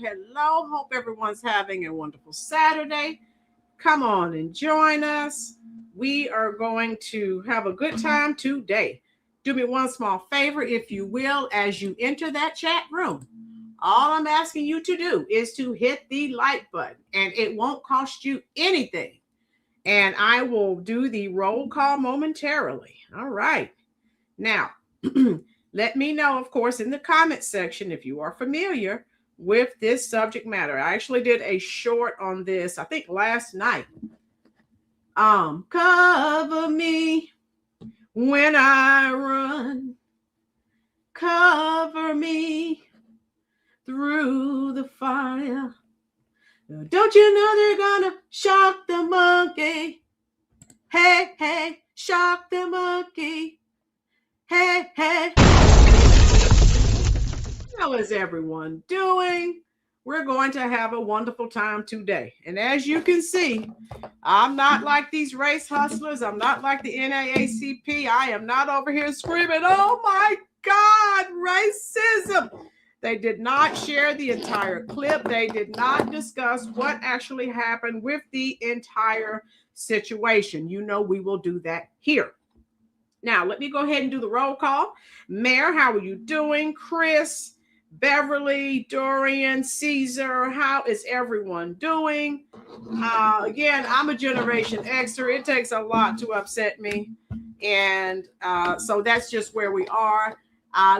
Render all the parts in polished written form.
Hello. Hope everyone's having a wonderful Saturday. Come on and join us. We are going to have a good time today. Do me one small favor, if you will, as you enter that chat room. All I'm asking you to do is to hit the like button, and it won't cost you anything. And I will do the roll call momentarily. All right. Now, let me know, of course, in the comment section if you are familiar with this subject matter. I actually did a short on this, I think last night. Cover me when I run. Cover me through the fire. Don't you know they're gonna shock the monkey? Hey, hey, shock the monkey. Hey, hey. How is everyone doing? We're going to have a wonderful time today. And as you can see, I'm not like these race hustlers. I'm not like the NAACP. I am not over here screaming, oh my God, racism. They did not share the entire clip. They did not discuss what actually happened with the entire situation. You know, we will do that here. Now, let me go ahead and do the roll call. Mayor, how are you doing? Chris, Beverly, Dorian, Caesar, how is everyone doing? Again, I'm a Generation Xer. It takes a lot to upset me. And so that's just where we are.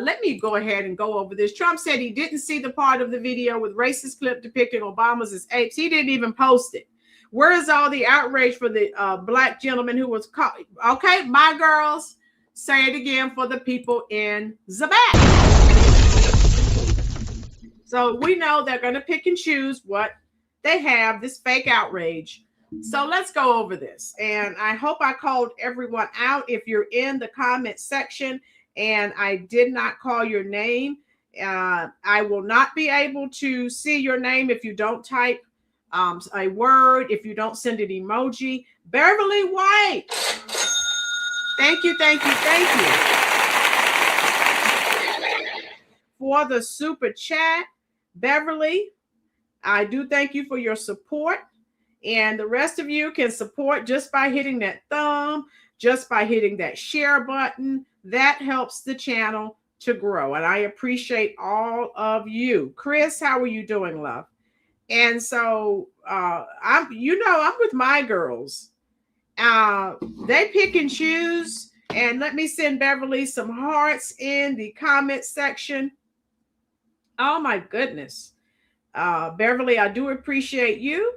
Let me go ahead and go over this. Trump said he didn't see the part of the video with racist clip depicting Obamas as apes. He didn't even post it. Where is all the outrage for the black gentleman who was caught? Okay, my girls, say it again for the people in the back. So we know they're going to pick and choose what they have, this fake outrage. So let's go over this. And I hope I called everyone out. If you're in the comment section and I did not call your name, I will not be able to see your name if you don't type a word, if you don't send an emoji. Beverly White. Thank you. For the super chat. Beverly, I do thank you for your support. And the rest of you can support just by hitting that thumb, just by hitting that share button. That helps the channel to grow. And I appreciate all of you. Chris, how are you doing, love? And so I'm with my girls. They pick and choose. And let me send Beverly some hearts in the comment section. Oh my goodness. Beverly, I do appreciate you.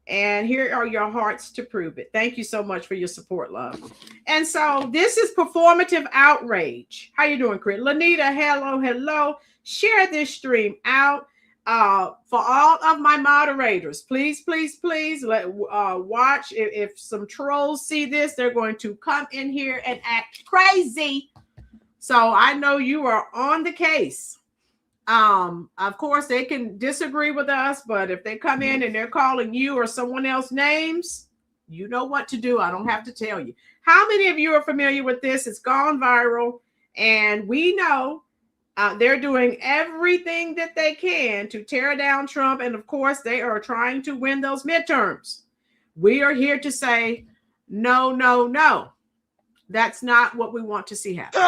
And here are your hearts to prove it. Thank you so much for your support, love. And so this is performative outrage. How you doing, Chris? Lanita, hello. Share this stream out. For all of my moderators, please watch. If some trolls see this, they're going to come in here and act crazy. So I know you are on the case. Of course, they can disagree with us, but if they come in and they're calling you or someone else names, You know what to do. I don't have to tell you. How many of you are familiar with this? It's gone viral, and we know they're doing everything that they can to tear down Trump. And of course, they are trying to win those midterms. We are here to say, no, no, no. That's not what we want to see happen.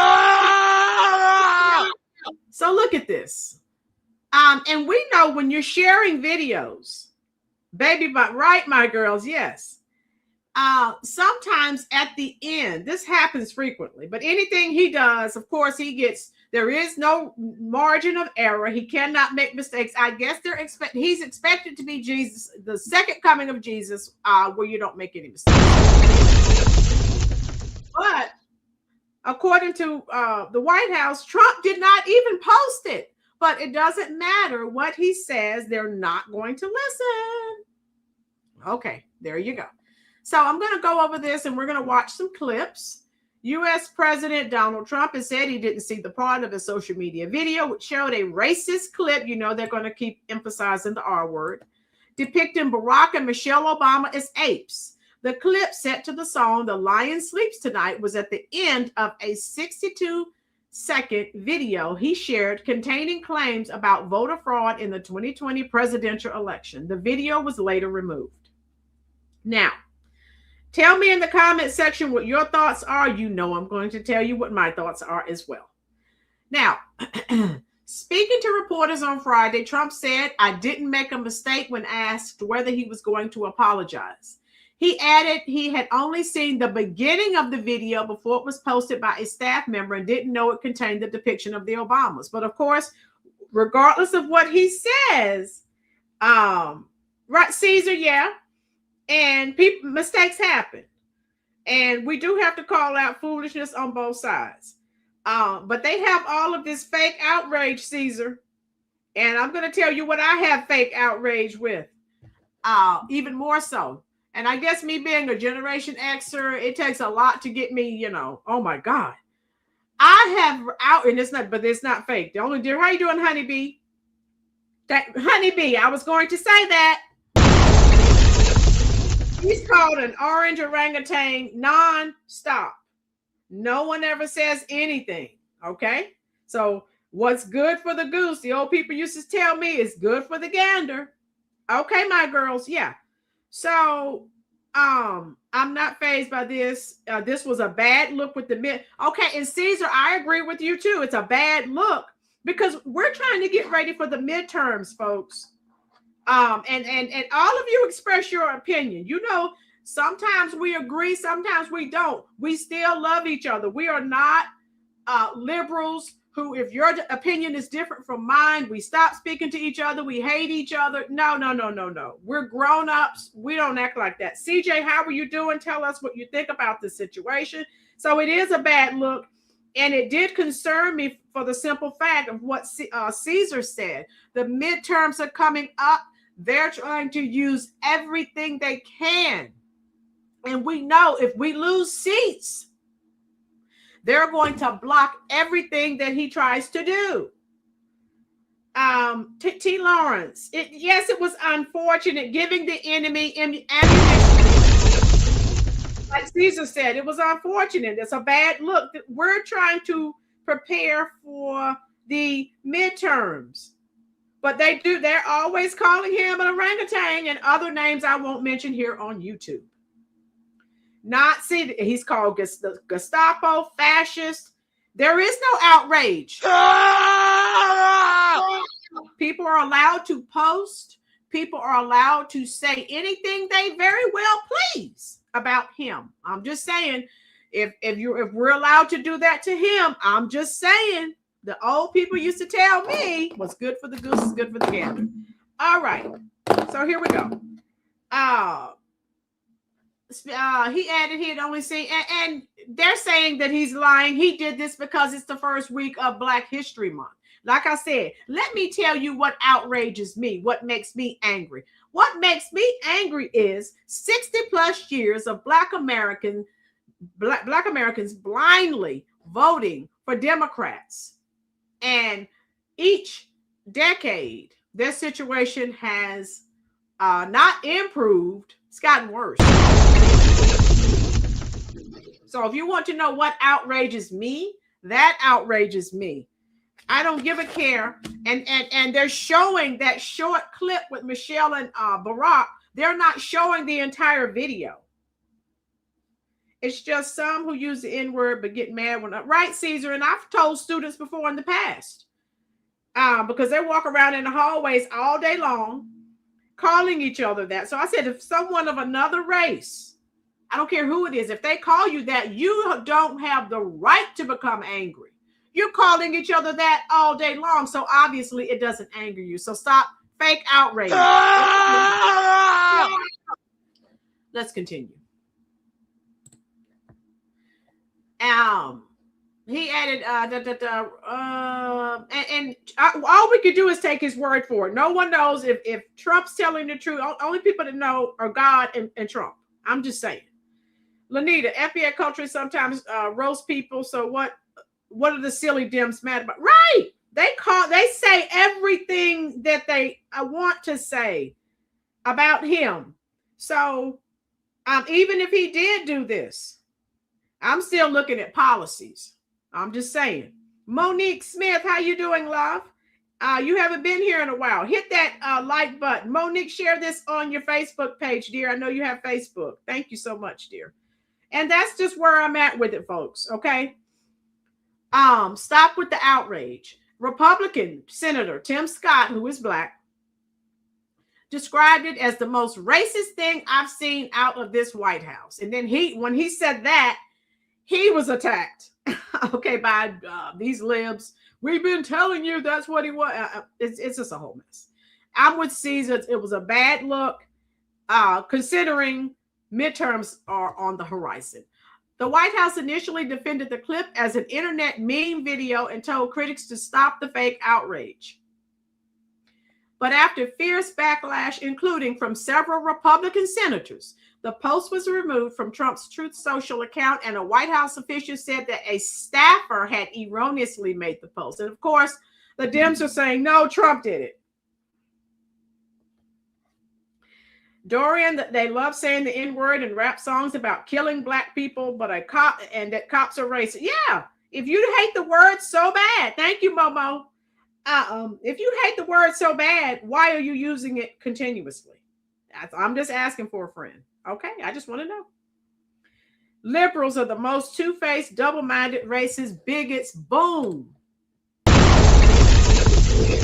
So look at this. And we know when you're sharing videos, baby, but right, my girls, yes. Sometimes at the end, this happens frequently, but anything he does, of course, there is no margin of error. He cannot make mistakes. I guess he's expected to be Jesus, the second coming of Jesus, where you don't make any mistakes. But according to the White House, Trump did not even post it. But it doesn't matter what he says. They're not going to listen. Okay, there you go. So I'm going to go over this and we're going to watch some clips. U.S. President Donald Trump has said he didn't see the part of a social media video which showed a racist clip. You know, they're going to keep emphasizing the R word, depicting Barack and Michelle Obama as apes. The clip set to the song "The Lion Sleeps Tonight" was at the end of a 62-second video he shared containing claims about voter fraud in the 2020 presidential election. The video was later removed. Now, tell me in the comment section what your thoughts are. You know I'm going to tell you what my thoughts are as well. Now, speaking to reporters on Friday, Trump said, "I didn't make a mistake" when asked whether he was going to apologize. He added he had only seen the beginning of the video before it was posted by a staff member and didn't know it contained the depiction of the Obamas. But of course, regardless of what he says, right, Caesar, yeah, and mistakes happen. And we do have to call out foolishness on both sides. But they have all of this fake outrage, Caesar. And I'm going to tell you what I have fake outrage with, even more so. And I guess me being a Generation Xer, it takes a lot to get me, oh my God. I have out, and it's not fake. The only dear, how you doing, Honeybee? Honeybee, I was going to say that. He's called an orange orangutan non-stop. No one ever says anything, okay? So what's good for the goose, the old people used to tell me, is good for the gander. Okay, my girls, yeah. So I'm not fazed by this. This was a bad look with the mid. Okay, and Caesar, I agree with you too. It's a bad look because we're trying to get ready for the midterms, folks. And all of you express your opinion. Sometimes we agree, sometimes we don't. We still love each other. We are not liberals who, if your opinion is different from mine, we stop speaking to each other. We hate each other. No. We're grown-ups. We don't act like that. CJ, how are you doing? Tell us what you think about this situation. So it is a bad look. And it did concern me for the simple fact of what Caesar said. The midterms are coming up. They're trying to use everything they can. And we know if we lose seats, they're going to block everything that he tries to do. T. Lawrence, it was unfortunate giving the enemy ammunition. Like Caesar said, it was unfortunate. It's a bad look. We're trying to prepare for the midterms. But they're always calling him an orangutan and other names I won't mention here on YouTube. Nazi, he's called Gestapo, fascist. There is no outrage. People are allowed to post. People are allowed to say anything they very well please about him. I'm just saying, if we're allowed to do that to him, I'm just saying. The old people used to tell me what's good for the goose is good for the gander. All right. So here we go. He added he had only seen, and they're saying that he's lying. He did this because it's the first week of Black History Month. Like I said, let me tell you what outrages me, what makes me angry. What makes me angry is 60 plus years of Black Americans blindly voting for Democrats. And each decade, their situation has not improved. It's gotten worse. So if you want to know what outrages me, that outrages me. I don't give a care. And they're showing that short clip with Michelle and Barack. They're not showing the entire video. It's just some who use the N-word but get mad when right, Caesar. And I've told students before in the past, because they walk around in the hallways all day long calling each other that. So I said, if someone of another race, I don't care who it is, if they call you that, you don't have the right to become angry. You're calling each other that all day long. So obviously it doesn't anger you. So stop fake outrage. Let's continue. He added, all we could do is take his word for it. No one knows if Trump's telling the truth. Only people that know are God and Trump. I'm just saying. Lanita, FBI culture sometimes roast people. So what are the silly Dems mad about? Right. They say everything that they want to say about him. So even if he did do this, I'm still looking at policies. I'm just saying. Monique Smith, how you doing, love? You haven't been here in a while. Hit that like button. Monique, share this on your Facebook page, dear. I know you have Facebook. Thank you so much, dear. And that's just where I'm at with it, folks. Okay. Stop with the outrage. Republican Senator Tim Scott, who is Black, described it as the most racist thing I've seen out of this White House. And then when he said that, he was attacked, okay, by these libs. We've been telling you that's what he was. It's just a whole mess. I'm with Caesar. It was a bad look, considering midterms are on the horizon. The White House initially defended the clip as an internet meme video and told critics to stop the fake outrage. But after fierce backlash, including from several Republican senators, the post was removed from Trump's Truth Social account, and a White House official said that a staffer had erroneously made the post. And of course, the Dems are saying, no, Trump did it. Dorian, they love saying the N-word in rap songs about killing Black people, but that cops are racist. Yeah, if you hate the word so bad, thank you, Momo. If you hate the word so bad, why are you using it continuously? I'm just asking for a friend. Okay, I just want to know. Liberals are the most two-faced, double-minded, racist, bigots. Boom.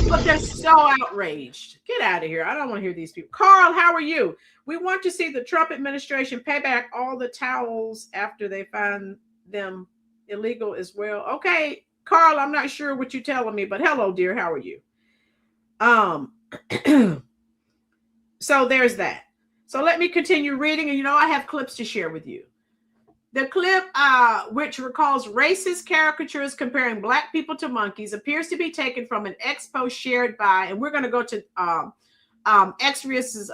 But they're so outraged. Get out of here. I don't want to hear these people. Carl, how are you? We want to see the Trump administration pay back all the towels after they find them illegal as well. Okay, Carl, I'm not sure what you're telling me, but hello, dear. How are you? So there's that. So let me continue reading. And I have clips to share with you. The clip, which recalls racist caricatures comparing Black people to monkeys, appears to be taken from an X post shared by, and we're going to go to Xrius's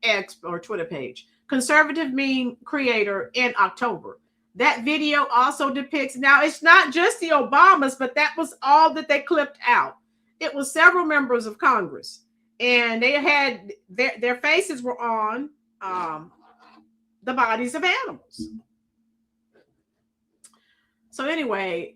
X or Twitter page, conservative meme creator in October. That video also depicts, now it's not just the Obamas, but that was all that they clipped out. It was several members of Congress, and they had their faces were on the bodies of animals. So anyway,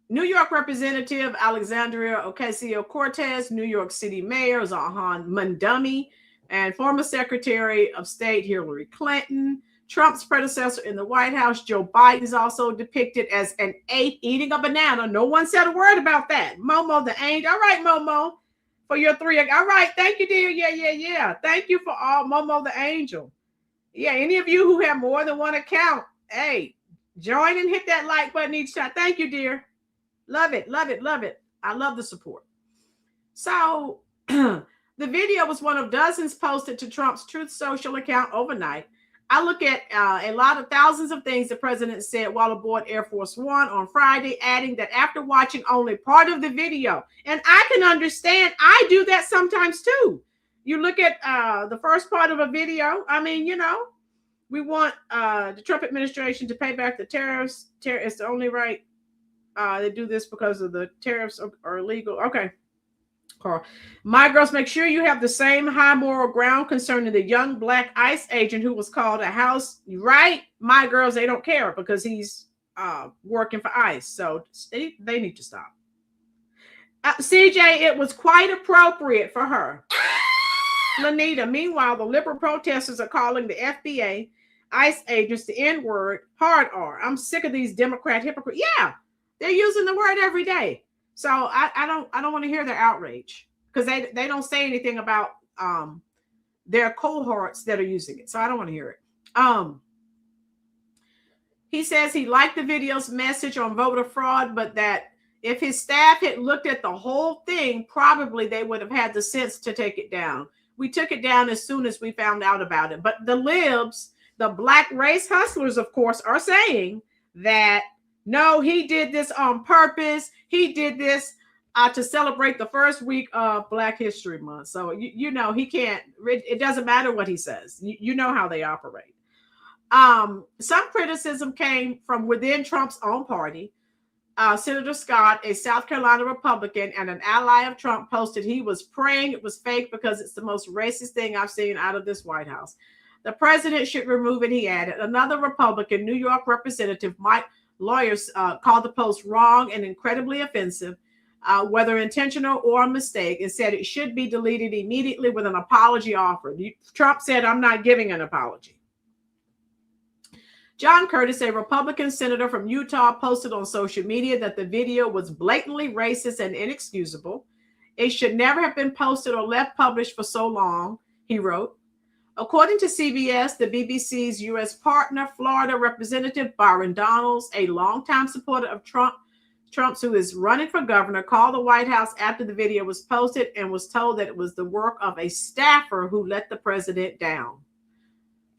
New York Representative Alexandria Ocasio-Cortez, New York City Mayor Zahan Mandami, and former Secretary of State Hillary Clinton, Trump's predecessor in the White House, Joe Biden, is also depicted as an ape eating a banana. No one said a word about that. Momo the angel. All right, Momo, for your 3. All right, thank you, dear. Yeah. Thank you for all, Momo the angel. Yeah, any of you who have more than one account, hey, join and hit that like button each time. Thank you, dear. Love it. I love the support. So the video was one of dozens posted to Trump's Truth Social account overnight. I look at a lot of thousands of things the president said while aboard Air Force One on Friday, adding that after watching only part of the video, and I can understand, I do that sometimes too. You look at the first part of a video. I mean, we want the Trump administration to pay back the tariffs. It's the only right. They do this because of the tariffs are illegal. Okay. Carl. My girls, make sure you have the same high moral ground concerning the young black ICE agent who was called a house. Right? My girls, they don't care because he's working for ICE. So they need to stop. CJ, it was quite appropriate for her. Lanita, meanwhile, the liberal protesters are calling the FBA, ICE agents, the N-word, hard R. I'm sick of these Democrat hypocrites. Yeah, they're using the word every day. So I don't want to hear their outrage because they don't say anything about their cohorts that are using it. So I don't want to hear it. He says he liked the video's message on voter fraud, but that if his staff had looked at the whole thing, probably they would have had the sense to take it down. We took it down as soon as we found out about it. But the libs, the black race hustlers, of course, are saying that, no, he did this on purpose. He did this to celebrate the first week of Black History Month. So, you know, he can't, it doesn't matter what he says. You know how they operate. Some criticism came from within Trump's own party. Senator Scott, a South Carolina Republican and an ally of Trump, posted he was praying it was fake because it's the most racist thing I've seen out of this White House. The president should remove it, he added. Another Republican, New York Representative Mike Lawyers, called the post wrong and incredibly offensive, whether intentional or a mistake, and said it should be deleted immediately with an apology offered. Trump said, I'm not giving an apology. John Curtis, a Republican senator from Utah, posted on social media that the video was blatantly racist and inexcusable. It should never have been posted or left published for so long, he wrote. According to CBS, the BBC's U.S. partner, Florida Representative Byron Donalds, a longtime supporter of Trump's who is running for governor, called the White House after the video was posted and was told that it was the work of a staffer who let the president down.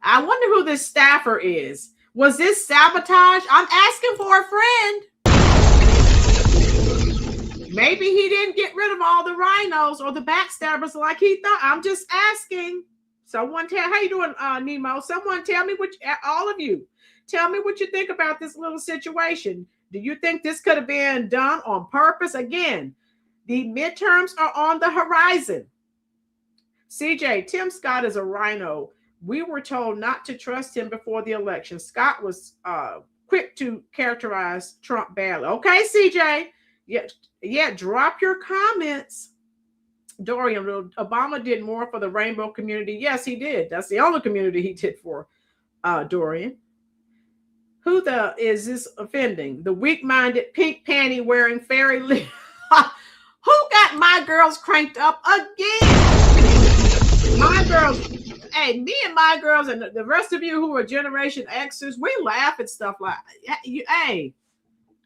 I wonder who this staffer is. Was this sabotage? I'm asking for a friend. Maybe he didn't get rid of all the rhinos or the backstabbers like he thought. I'm just asking. Someone tell, how you doing, Nemo? Someone tell me all of you, tell me what you think about this little situation. Do you think this could have been done on purpose? Again, the midterms are on the horizon. CJ, Tim Scott is a rhino. We were told not to trust him before the election. Scott was quick to characterize Trump badly. Okay, CJ. Yeah, drop your comments. Dorian, Obama did more for the rainbow community. Yes, he did. That's the only community he did for, Dorian. Who is this offending? The weak-minded, pink panty wearing fairy Who got my girls cranked up again? My girls. Hey, me and my girls and the rest of you who are Generation Xers, we laugh at stuff like, hey,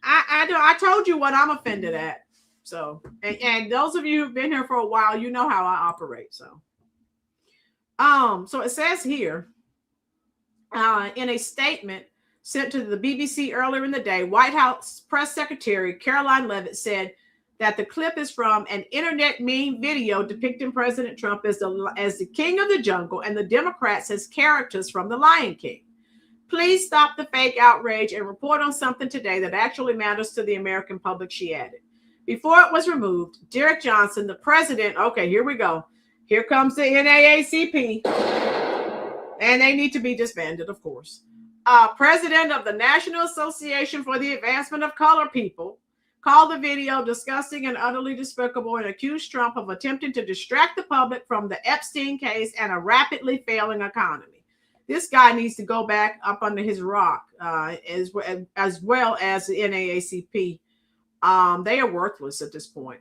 I told you what I'm offended at. So, and those of you who've been here for a while, you know how I operate. So it says here, in a statement sent to the BBC earlier in the day, White House Press Secretary Caroline Leavitt said that the clip is from an internet meme video depicting President Trump as the king of the jungle and the Democrats as characters from The Lion King. Please stop the fake outrage and report on something today that actually matters to the American public, she added. Before it was removed, Derek Johnson, the president, okay, here we go. Here comes the NAACP. And they need to be disbanded, of course. President of the National Association for the Advancement of Color People, called the video disgusting and utterly despicable and accused Trump of attempting to distract the public from the Epstein case and a rapidly failing economy. This guy needs to go back up under his rock, as well as the NAACP. They are worthless at this point.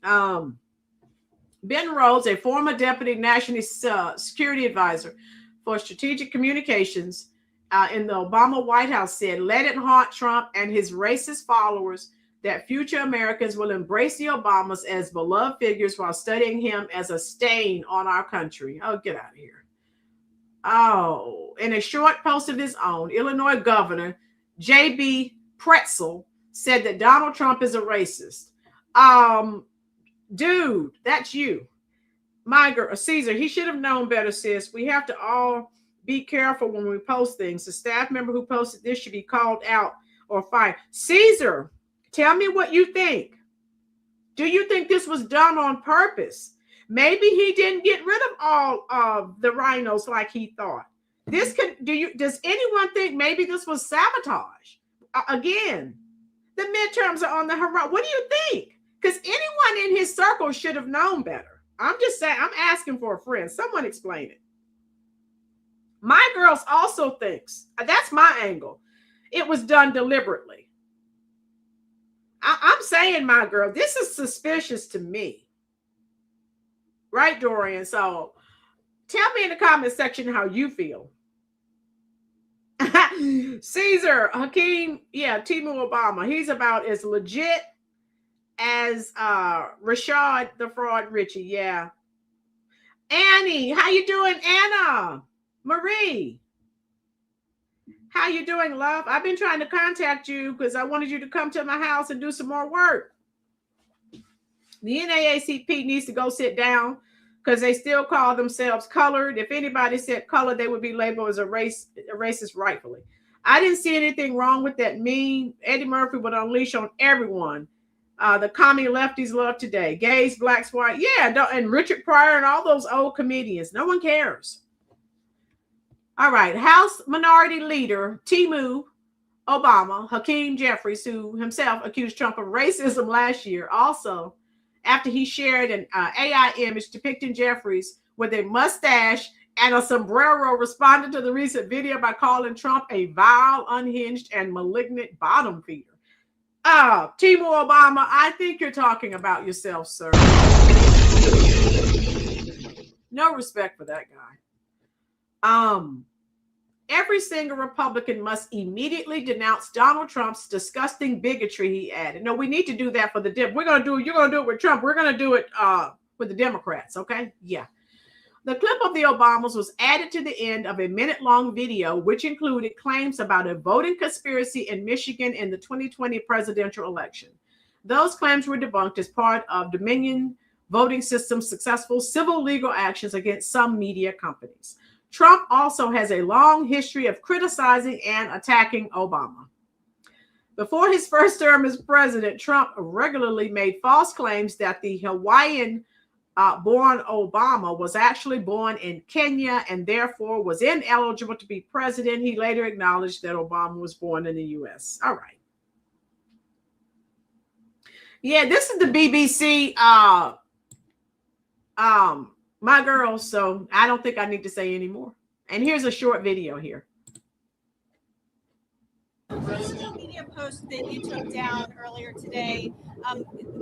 Ben Rhodes, a former deputy national security advisor for strategic communications in the Obama White House, said, "Let it haunt Trump and his racist followers that future Americans will embrace the Obamas as beloved figures while studying him as a stain on our country." Oh, get out of here. Oh, in a short post of his own, Illinois Governor J.B. Pretzel said that Donald Trump is a racist. Dude, that's you. My girl, Caesar, he should have known better, sis. We have to all be careful when we post things. The staff member who posted this should be called out or fired. Caesar, tell me what you think. Do you think this was done on purpose? Maybe he didn't get rid of all of the rhinos like he thought. Does anyone think maybe this was sabotage? Again, the midterms are on the horizon. What do you think? Because anyone in his circle should have known better. I'm just saying, I'm asking for a friend. Someone explain it. My girls also thinks, that's my angle, it was done deliberately. I'm saying, my girl, this is suspicious to me. Right, Dorian? So tell me in the comment section how you feel. Caesar, Hakeem, yeah, Timu Obama. He's about as legit as Rashad the Fraud Richie. Yeah. Annie, how you doing? Anna, Marie, how you doing, love? I've been trying to contact you because I wanted you to come to my house and do some more work. The NAACP needs to go sit down because they still call themselves colored. If anybody said colored, they would be labeled as a racist rightfully. I didn't see anything wrong with that meme. Eddie Murphy would unleash on everyone. The commie lefties love today. Gays, blacks, white. Yeah, and Richard Pryor and all those old comedians. No one cares. All right. House Minority Leader Timu Obama, Hakeem Jeffries, who himself accused Trump of racism last year, also after he shared an AI image depicting Jeffries with a mustache and a sombrero, responded to the recent video by calling Trump a vile, unhinged, and malignant bottom feeder. Timu Obama, I think you're talking about yourself, sir. No respect for that guy. Every single Republican must immediately denounce Donald Trump's disgusting bigotry, he added. No, we need to do that for the You're going to do it with Trump. We're going to do it with the Democrats, okay? Yeah. The clip of the Obamas was added to the end of a minute-long video, which included claims about a voting conspiracy in Michigan in the 2020 presidential election. Those claims were debunked as part of Dominion voting system's successful civil legal actions against some media companies. Trump also has a long history of criticizing and attacking Obama. Before his first term as president, Trump regularly made false claims that the Hawaiian born Obama was actually born in Kenya and therefore was ineligible to be president. He later acknowledged that Obama was born in the U.S. All right. Yeah, this is the BBC, my girls, so I don't think I need to say any more. And here's a short video here. Social media post that you took down earlier today,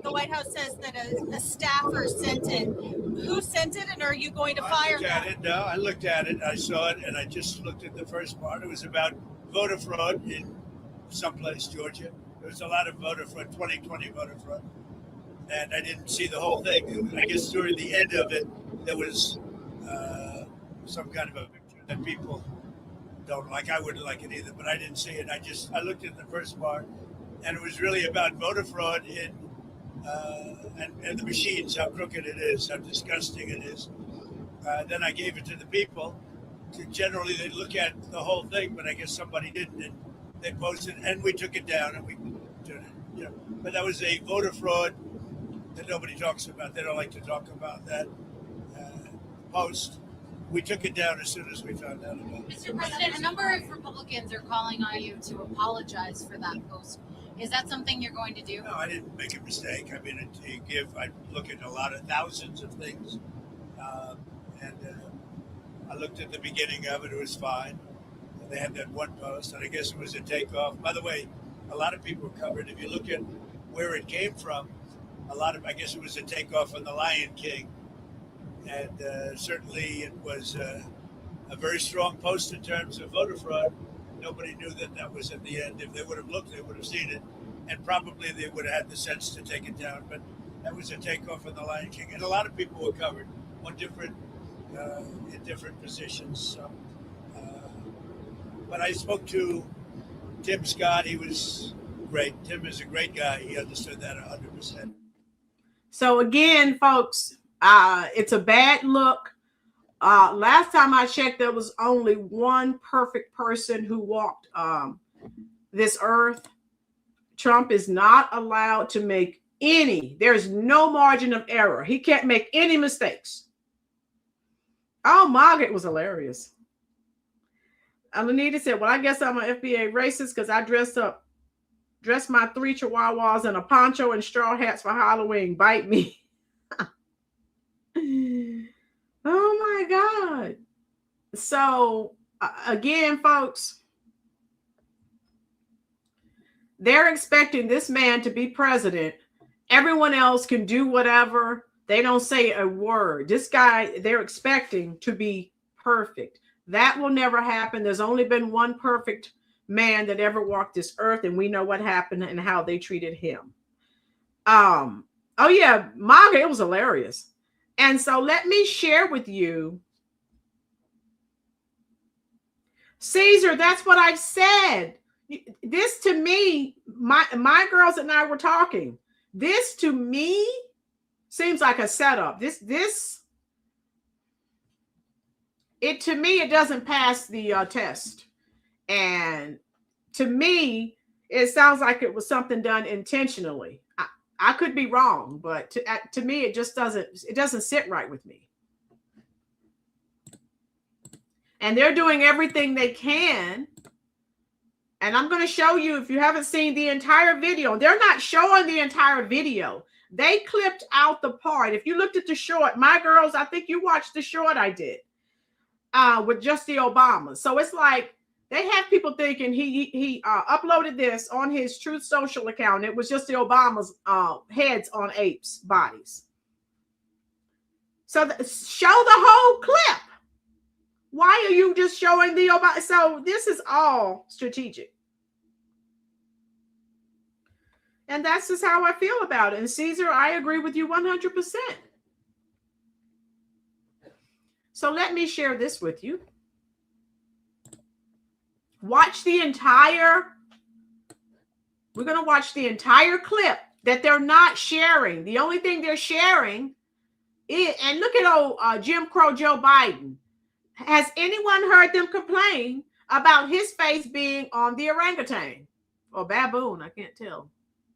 the White House says that a staffer sent it. Who sent it, and are you going to fire them? No, I looked at it. I saw it, and I just looked at the first part. It was about voter fraud in someplace, Georgia. There was a lot of voter fraud, 2020 voter fraud. And I didn't see the whole thing. I guess during the end of it, there was some kind of a picture that people don't like. I wouldn't like it either, but I didn't see it. I looked at the first part, and it was really about voter fraud in and the machines, how crooked it is, how disgusting it is. Then I gave it to the people. Generally, they look at the whole thing, but I guess somebody didn't. And they posted, and we took it down, and we did it. You know, but that was a voter fraud that nobody talks about. They don't like to talk about that post. We took it down as soon as we found out about it. Mr. President, a number of Republicans are calling on you to apologize for that post. Is that something you're going to do? No, I didn't make a mistake. I mean, I look at a lot of thousands of things. I looked at the beginning of it. It was fine. And they had that one post, and I guess it was a takeoff. By the way, a lot of people covered. If you look at where it came from, I guess it was a takeoff on The Lion King. And certainly it was a very strong post in terms of voter fraud. Nobody knew that was at the end. If they would have looked, they would have seen it. And probably they would have had the sense to take it down. But that was a takeoff on The Lion King. And a lot of people were covered on in different positions. So, but I spoke to Tim Scott. He was great. Tim is a great guy. He understood that 100%. So again, folks, it's a bad look. Last time I checked, there was only one perfect person who walked this earth. Trump is not allowed to make any. There's no margin of error. He can't make any mistakes. Oh, Margaret was hilarious. Lanita said, well, I guess I'm an FBA racist because I dressed my 3 chihuahuas in a poncho and straw hats for Halloween. Bite me. Oh my God. So again, folks, they're expecting this man to be president. Everyone else can do whatever. They don't say a word. This guy, they're expecting to be perfect. That will never happen. There's only been one perfect man that ever walked this earth, and we know what happened and how they treated him. Oh yeah, Margaret, it was hilarious. And so let me share with you, Caesar, that's what I said. This to me, my girls and I were talking. This to me seems like a setup. To me, it doesn't pass the test. And to me, it sounds like it was something done intentionally. I could be wrong, but to me, it just doesn't sit right with me. And they're doing everything they can. And I'm going to show you, if you haven't seen the entire video, they're not showing the entire video. They clipped out the part. If you looked at the short, my girls, I think you watched the short I did with just the Obamas. So it's like they have people thinking he uploaded this on his Truth Social account. It was just the Obamas' heads on apes' bodies. So show the whole clip. Why are you just showing the Obama? So this is all strategic. And that's just how I feel about it. And Caesar, I agree with you 100%. So let me share this with you. Watch the entire, we're going to watch the entire clip that they're not sharing. The only thing they're sharing is, and look at old Jim Crow Joe Biden. Has anyone heard them complain about his face being on the orangutan or baboon? I can't tell.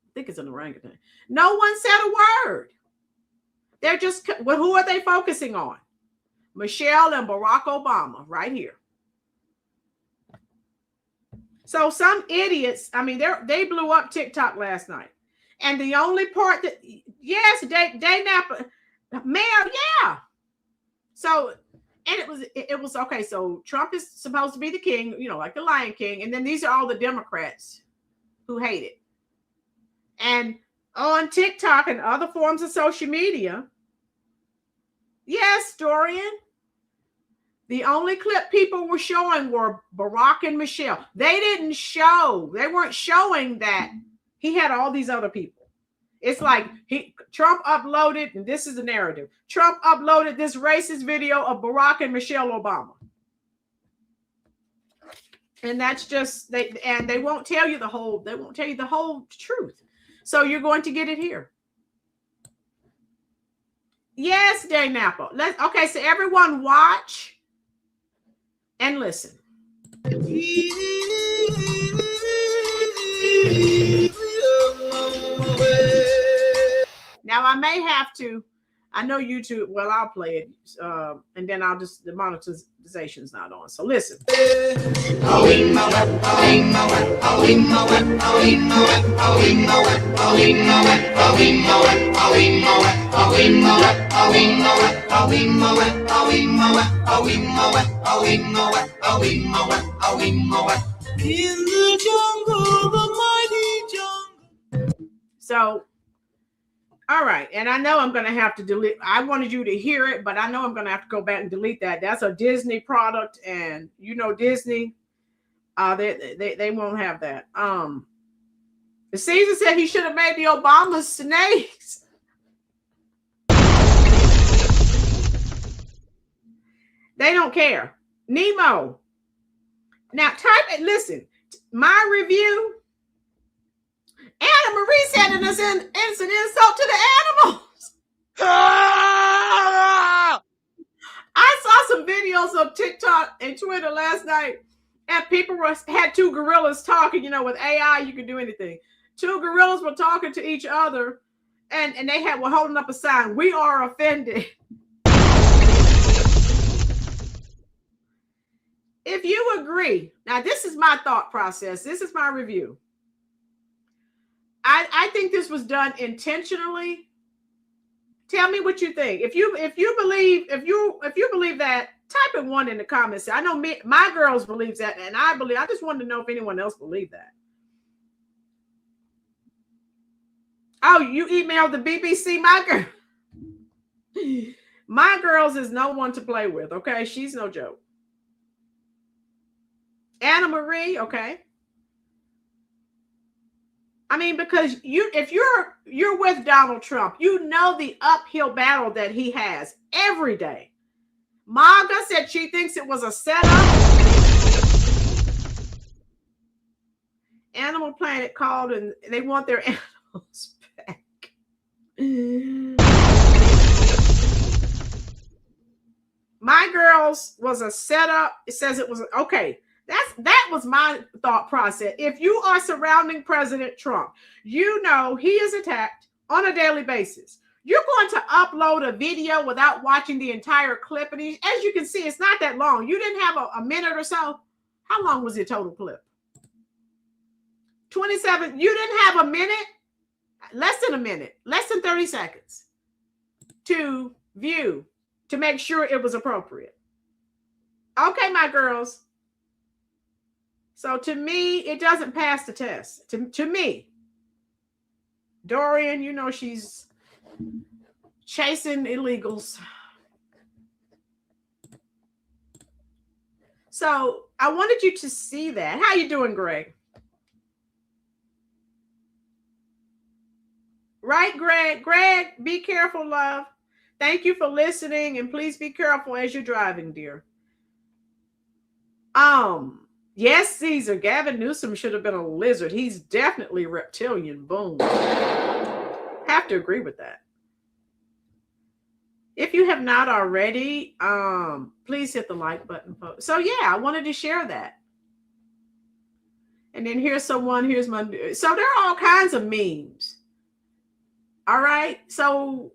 I think it's an orangutan. No one said a word. They're just, well, who are they focusing on? Michelle and Barack Obama right here. So some idiots, I mean, they blew up TikTok last night. And the only part that, yes, Day Napa, Mayor, yeah. So, and it was okay. So Trump is supposed to be the king, you know, like the Lion King. And then these are all the Democrats who hate it. And on TikTok and other forms of social media, yes, Dorian, the only clip people were showing were Barack and Michelle. They weren't showing that he had all these other people. It's like Trump uploaded, and this is the narrative. Trump uploaded this racist video of Barack and Michelle Obama. And that's just, they won't tell you the whole truth. So you're going to get it here. Yes, Day Napa. Okay, so everyone watch and listen. Now I may have to, I know YouTube, well, I'll play it, and then the monetization's not on. So listen. So, all right. And I know I'm going to have to delete. I wanted you to hear it, but I know I'm going to have to go back and delete that. That's a Disney product. And you know, Disney, they won't have that. Caesar said he should have made the Obama snakes. They don't care. Nemo. Now type it. Listen, my review. Anna Marie said it's an insult to the animals. I saw some videos of TikTok and Twitter last night, and people had two gorillas talking. You know, with AI, you can do anything. Two gorillas were talking to each other, and they were holding up a sign, "We are offended." If you agree, now this is my thought process. This is my review. I think this was done intentionally. Tell me what you think. If you believe that, type in 1 in the comments. I know my girls believes that, and I just wanted to know if anyone else believed that. Oh, you emailed the BBC, my girl. My girls is no one to play with. Okay, she's no joke. Anna Marie, okay. I mean, because if you're with Donald Trump, you know the uphill battle that he has every day. Maga said she thinks it was a setup. Animal Planet called and they want their animals back. My girls was a setup. It says it was okay. That was my thought process. If you are surrounding President Trump, you know he is attacked on a daily basis. You're going to upload a video without watching the entire clip. And as you can see, it's not that long. You didn't have a minute or so. How long was the total clip? 27. You didn't have a minute? Less than a minute. Less than 30 seconds to view to make sure it was appropriate. Okay, my girls. So to me, it doesn't pass the test. To me, Dorian, you know she's chasing illegals. So I wanted you to see that. How you doing, Greg? Right, Greg? Greg, be careful, love. Thank you for listening, and please be careful as you're driving, dear. Yes, Caesar, Gavin Newsom should have been a lizard. He's definitely reptilian. Boom. Have to agree with that. If you have not already, please hit the like button. So yeah, I wanted to share that. And then here's my, so there are all kinds of memes. All right. So,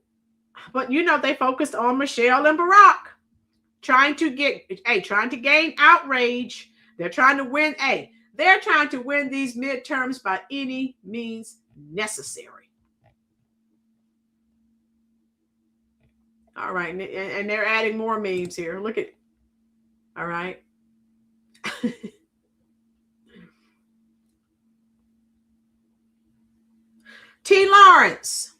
but you know, they focused on Michelle and Barack trying to gain outrage. They're trying to win. They're trying to win these midterms by any means necessary. All right. And they're adding more memes here. Look at. All right. T. Lawrence,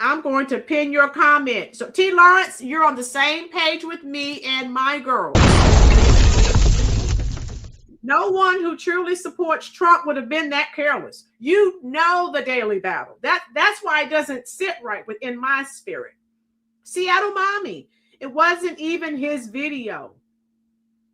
I'm going to pin your comment. So T. Lawrence, you're on the same page with me and my girls. No one who truly supports Trump would have been that careless. You know the daily battle. That's why it doesn't sit right within my spirit. Seattle Mommy, it wasn't even his video.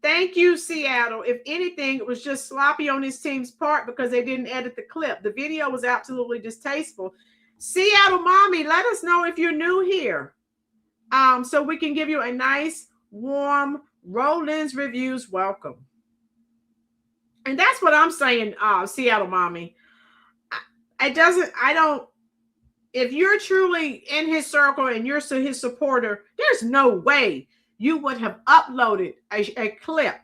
Thank you, Seattle. If anything, it was just sloppy on his team's part because they didn't edit the clip. The video was absolutely distasteful. Seattle Mommy, let us know if you're new here. So we can give you a nice, warm Rolynn's Reviews welcome. And that's what I'm saying, Seattle Mommy. If you're truly in his circle and you're his supporter, there's no way you would have uploaded a clip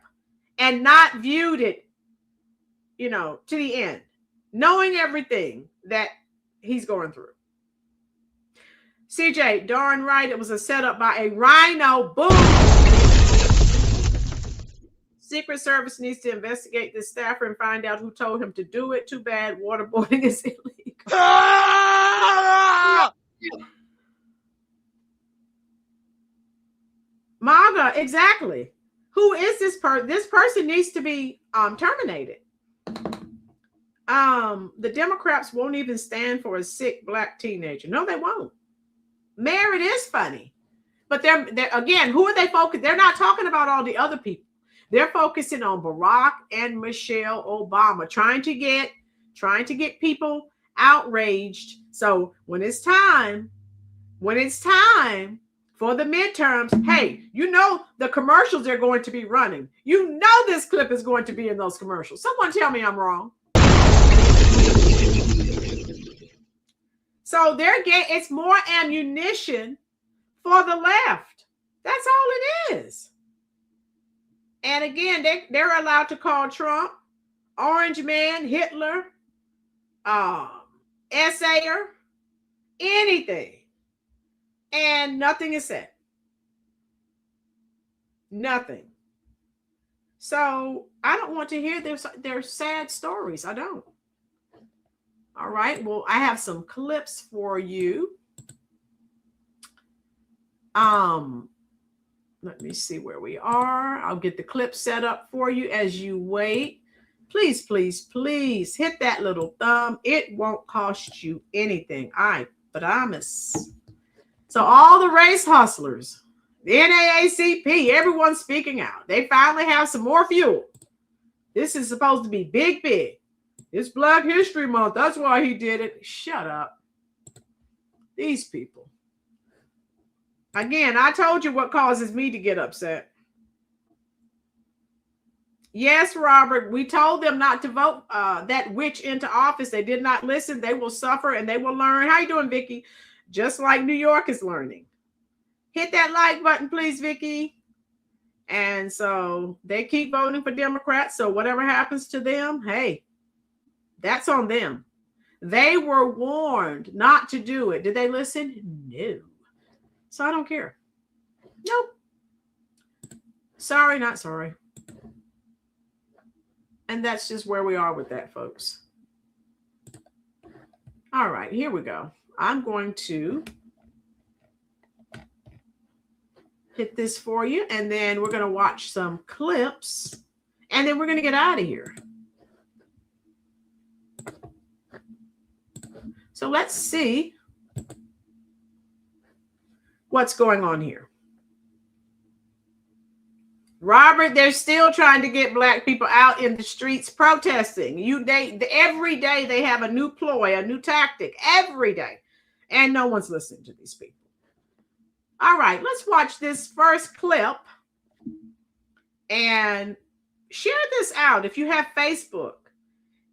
and not viewed it, to the end, knowing everything that he's going through. CJ, darn right, it was a setup by a rhino. Boom. Secret Service needs to investigate this staffer and find out who told him to do it. Too bad waterboarding is illegal. MAGA, exactly. Who is this person? This person needs to be terminated. The Democrats won't even stand for a sick black teenager. No, they won't. Mayor, it is funny. But they're again, who are they focused? They're not talking about all the other people. They're focusing on Barack and Michelle Obama, trying to get people outraged. So when it's time for the midterms, hey, the commercials are going to be running. This clip is going to be in those commercials. Someone tell me I'm wrong. So it's more ammunition for the left. That's all it is. And again, they're allowed to call Trump Orange Man, Hitler, essayer, anything. And nothing is said. Nothing. So I don't want to hear their sad stories. I don't. All right. Well, I have some clips for you. Let me see where we are. I'll get the clip set up for you as you wait. Please, please, please hit that little thumb. It won't cost you anything. I promise. So all the race hustlers, the NAACP, everyone's speaking out. They finally have some more fuel. This is supposed to be big, big. It's Black History Month. That's why he did it. Shut up. These people. Again, I told you what causes me to get upset. Yes, Robert, we told them not to vote that witch into office. They did not listen. They will suffer and they will learn. How you doing, Vicky? Just like New York is learning. Hit that like button, please, Vicky. And so they keep voting for Democrats. So whatever happens to them, hey, that's on them. They were warned not to do it. Did they listen? No. So I don't care. Nope. Sorry, not sorry. And that's just where we are with that, folks. All right, here we go. I'm going to hit this for you, and then we're going to watch some clips, and then we're going to get out of here. So let's see what's going on here. Robert, they're still trying to get Black people out in the streets protesting. Every day they have a new ploy, a new tactic, every day. And no one's listening to these people. All right, let's watch this first clip and share this out. If you have Facebook,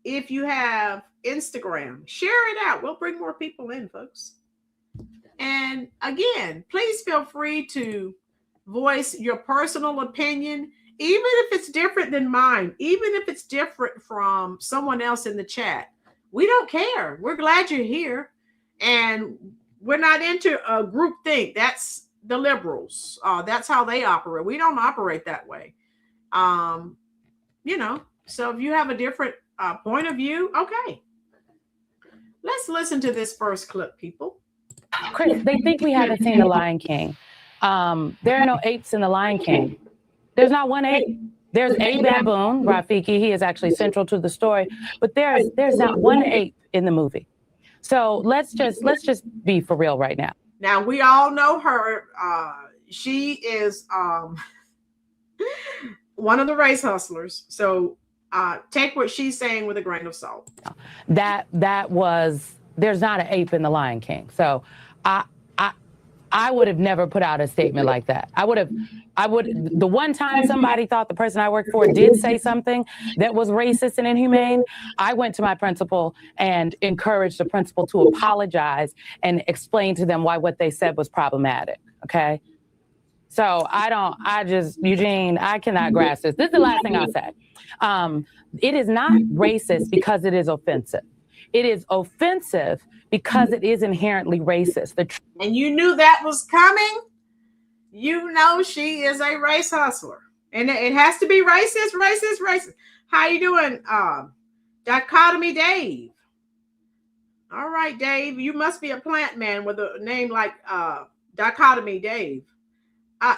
if you have Instagram, share it out. We'll bring more people in, folks. And again, please feel free to voice your personal opinion, even if it's different than mine, even if it's different from someone else in the chat. We don't care. We're glad you're here. And we're not into a group think. That's the liberals. That's how they operate. We don't operate that way. So if you have a different point of view, okay. Let's listen to this first clip, people. Chris, they think we haven't seen The Lion King. There are no apes in The Lion King. There's not one ape. There's a baboon, Rafiki. He is actually central to the story, but there's not one ape in the movie. So let's just be for real right now. Now we all know her. She is one of the race hustlers. So take what she's saying with a grain of salt. There's not an ape in The Lion King. So I would have never put out a statement like that. The one time somebody thought the person I worked for did say something that was racist and inhumane, I went to my principal and encouraged the principal to apologize and explain to them why what they said was problematic. Okay. So Eugene, I cannot grasp this. This is the last thing I'll say. It is not racist because it is offensive. It is offensive because it is inherently racist. And you knew that was coming. You know she is a race hustler. And it has to be racist. How you doing, Dichotomy Dave? All right, Dave. You must be a plant man with a name like Dichotomy Dave.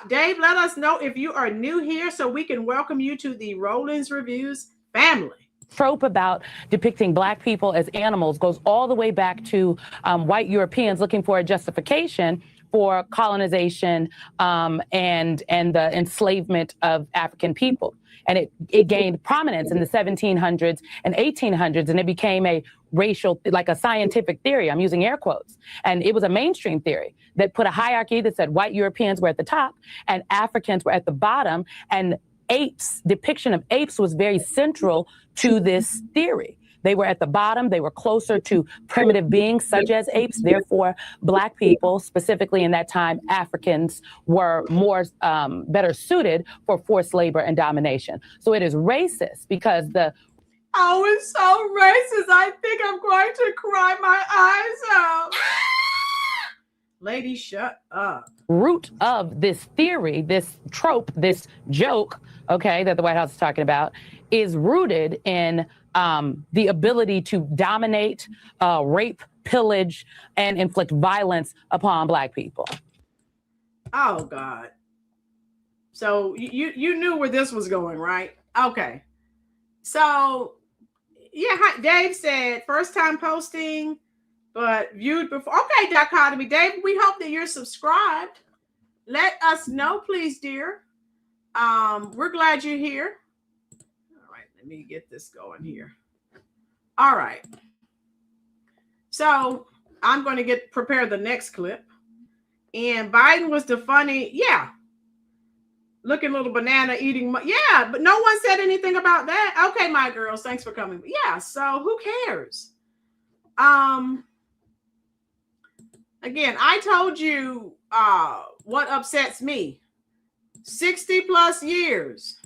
Dave, let us know if you are new here so we can welcome you to the Rolynn's Reviews family. Trope about depicting Black people as animals goes all the way back to white Europeans looking for a justification for colonization and the enslavement of African people. And it gained prominence in the 1700s and 1800s, and it became a racial, like a scientific theory. I'm using air quotes. And it was a mainstream theory that put a hierarchy that said white Europeans were at the top and Africans were at the bottom. And depiction of apes was very central to this theory. They were at the bottom. They were closer to primitive beings such as apes. Therefore, Black people, specifically in that time, Africans, were more better suited for forced labor and domination. So it is racist because the Oh, it's so racist. I think I'm going to cry my eyes out. Lady, shut up. root of this theory, this trope, this joke, okay, that the White House is talking about, is rooted in the ability to dominate, rape, pillage, and inflict violence upon Black people. Oh, God. So you knew where this was going, right? Okay. So, yeah, Dave said first time posting, but viewed before. Okay, Dichotomy. Dave, we hope that you're subscribed. Let us know, please, dear. We're glad you're here. All right, let me get this going here. All right. So I'm going to prepare the next clip. And Biden was the funny, looking little banana eating. Yeah, but no one said anything about that. Okay, my girls, thanks for coming. Yeah, so who cares? Again, I told you what upsets me. 60 plus years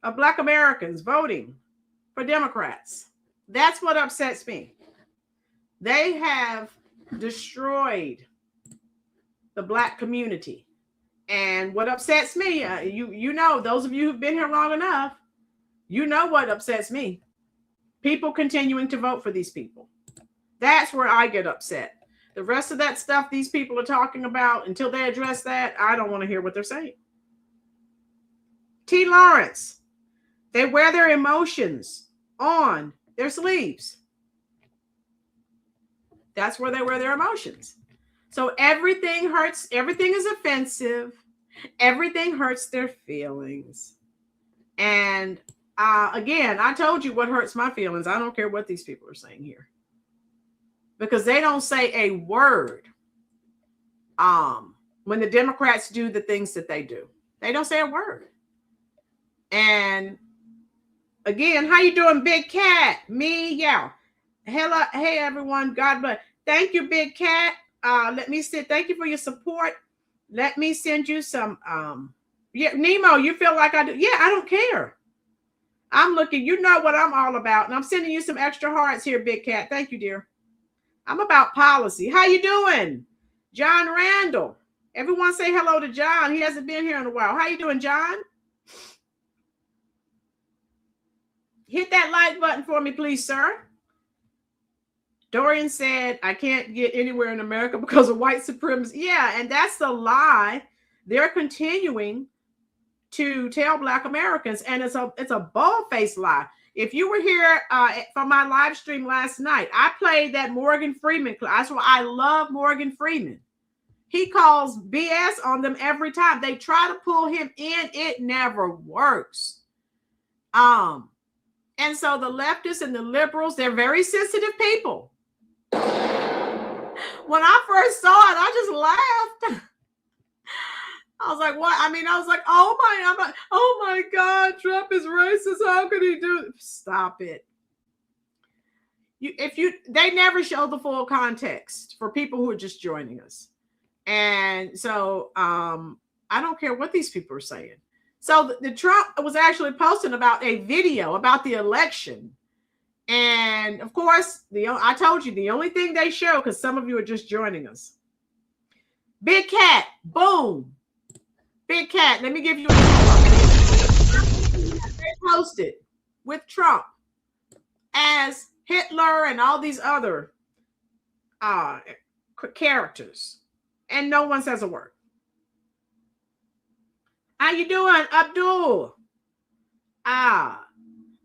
of Black Americans voting for Democrats. That's what upsets me. They have destroyed the Black community. And what upsets me, you know, those of you who've been here long enough, you know what upsets me. People continuing to vote for these people. That's where I get upset. The rest of that stuff these people are talking about, until they address that, I don't want to hear what they're saying. T. Lawrence, they wear their emotions on their sleeves. That's where they wear their emotions. So everything hurts, everything is offensive, everything hurts their feelings. And again, I told you what hurts my feelings. I don't care what these people are saying here. Because they don't say a word when the Democrats do the things that they do. They don't say a word. And again, how you doing, Big Cat? Me, yeah. Hello, hey everyone, God bless. Thank you, Big Cat. Let me say thank you for your support. Let me send you some Nemo, you feel like I do? Yeah, I don't care. I'm looking, you know what I'm all about. And I'm sending you some extra hearts here, Big Cat. Thank you, dear. I'm about policy. How you doing? John Randall. Everyone say hello to John. He hasn't been here in a while. How you doing, John? Hit that like button for me, please, sir. Dorian said, I can't get anywhere in America because of white supremacy. Yeah, and that's the lie they're continuing to tell Black Americans. And it's a bald-faced lie. If you were here for my live stream last night, I played that Morgan Freeman clip. That's why I love Morgan Freeman. He calls BS on them every time. They try to pull him in. It never works. And so the leftists and the liberals, they're very sensitive people. When I first saw it, I just laughed. I was like, what? I mean, I was like, oh my God, Trump is racist. How could he do it? Stop it. They never show the full context for people who are just joining us. And so I don't care what these people are saying. So the Trump was actually posting about a video about the election. And of course, I told you the only thing they show, because some of you are just joining us. Big Cat, boom. Big Cat, let me give you a they posted with Trump as Hitler and all these other characters. And no one says a word. How you doing, Abdul?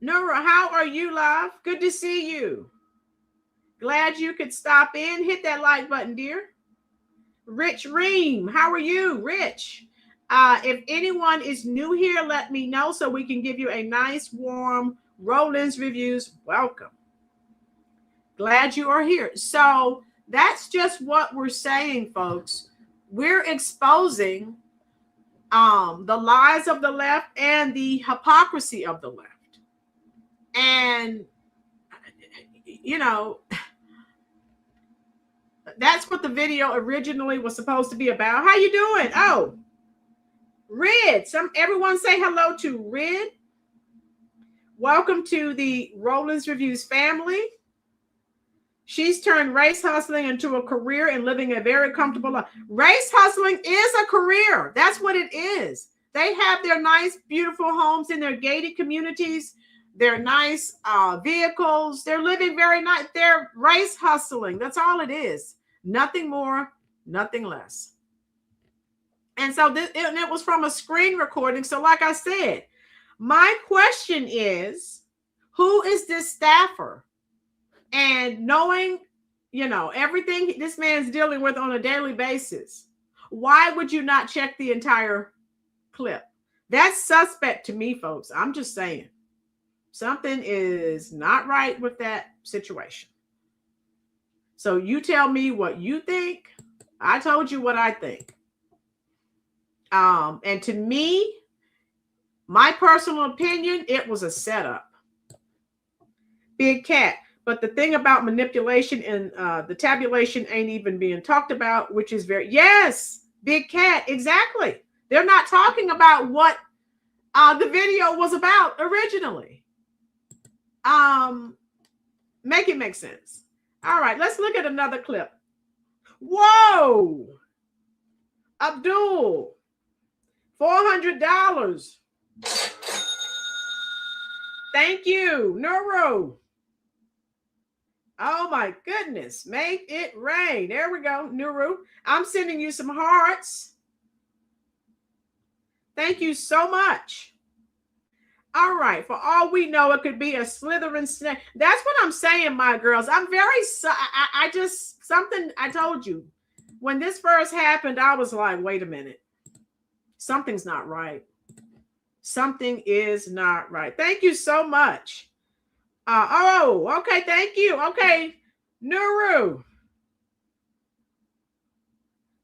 Nora, how are you, love? Good to see you. Glad you could stop in. Hit that like button, dear. Rich Ream, how are you, Rich? If anyone is new here, let me know so we can give you a nice, warm Rolynn's Reviews welcome. Glad you are here. So that's just what we're saying, folks. We're exposing the lies of the left and the hypocrisy of the left. And you know, that's what the video originally was supposed to be about. How you doing? Oh, Red. Everyone say hello to Red. Welcome to the Rollyn's Reviews family. She's turned race hustling into a career and living a very comfortable life. Race hustling is a career. That's what it is. They have their nice, beautiful homes in their gated communities, their nice vehicles. They're living very nice. They're race hustling. That's all it is. Nothing more, nothing less. And so it was from a screen recording. So like I said, my question is, who is this staffer? And knowing, you know, everything this man's dealing with on a daily basis, why would you not check the entire clip? That's suspect to me, folks. I'm just saying. Something is not right with that situation. So you tell me what you think. I told you what I think. And to me, my personal opinion, it was a setup. Big Cat. But the thing about manipulation and the tabulation ain't even being talked about, which is yes, Big Cat, exactly. They're not talking about what the video was about originally. Make it make sense. All right, let's look at another clip. Whoa, Abdul, $400. Thank you, Neuro. Oh my goodness, make it rain. There we go, Nuru. I'm sending you some hearts. Thank you so much. All right, for all we know, it could be a slithering snake. That's what I'm saying, my girls. I'm very, I told you. When this first happened, I was like, wait a minute. Something's not right. Something is not right. Thank you so much. Okay, thank you. Okay, Nuru.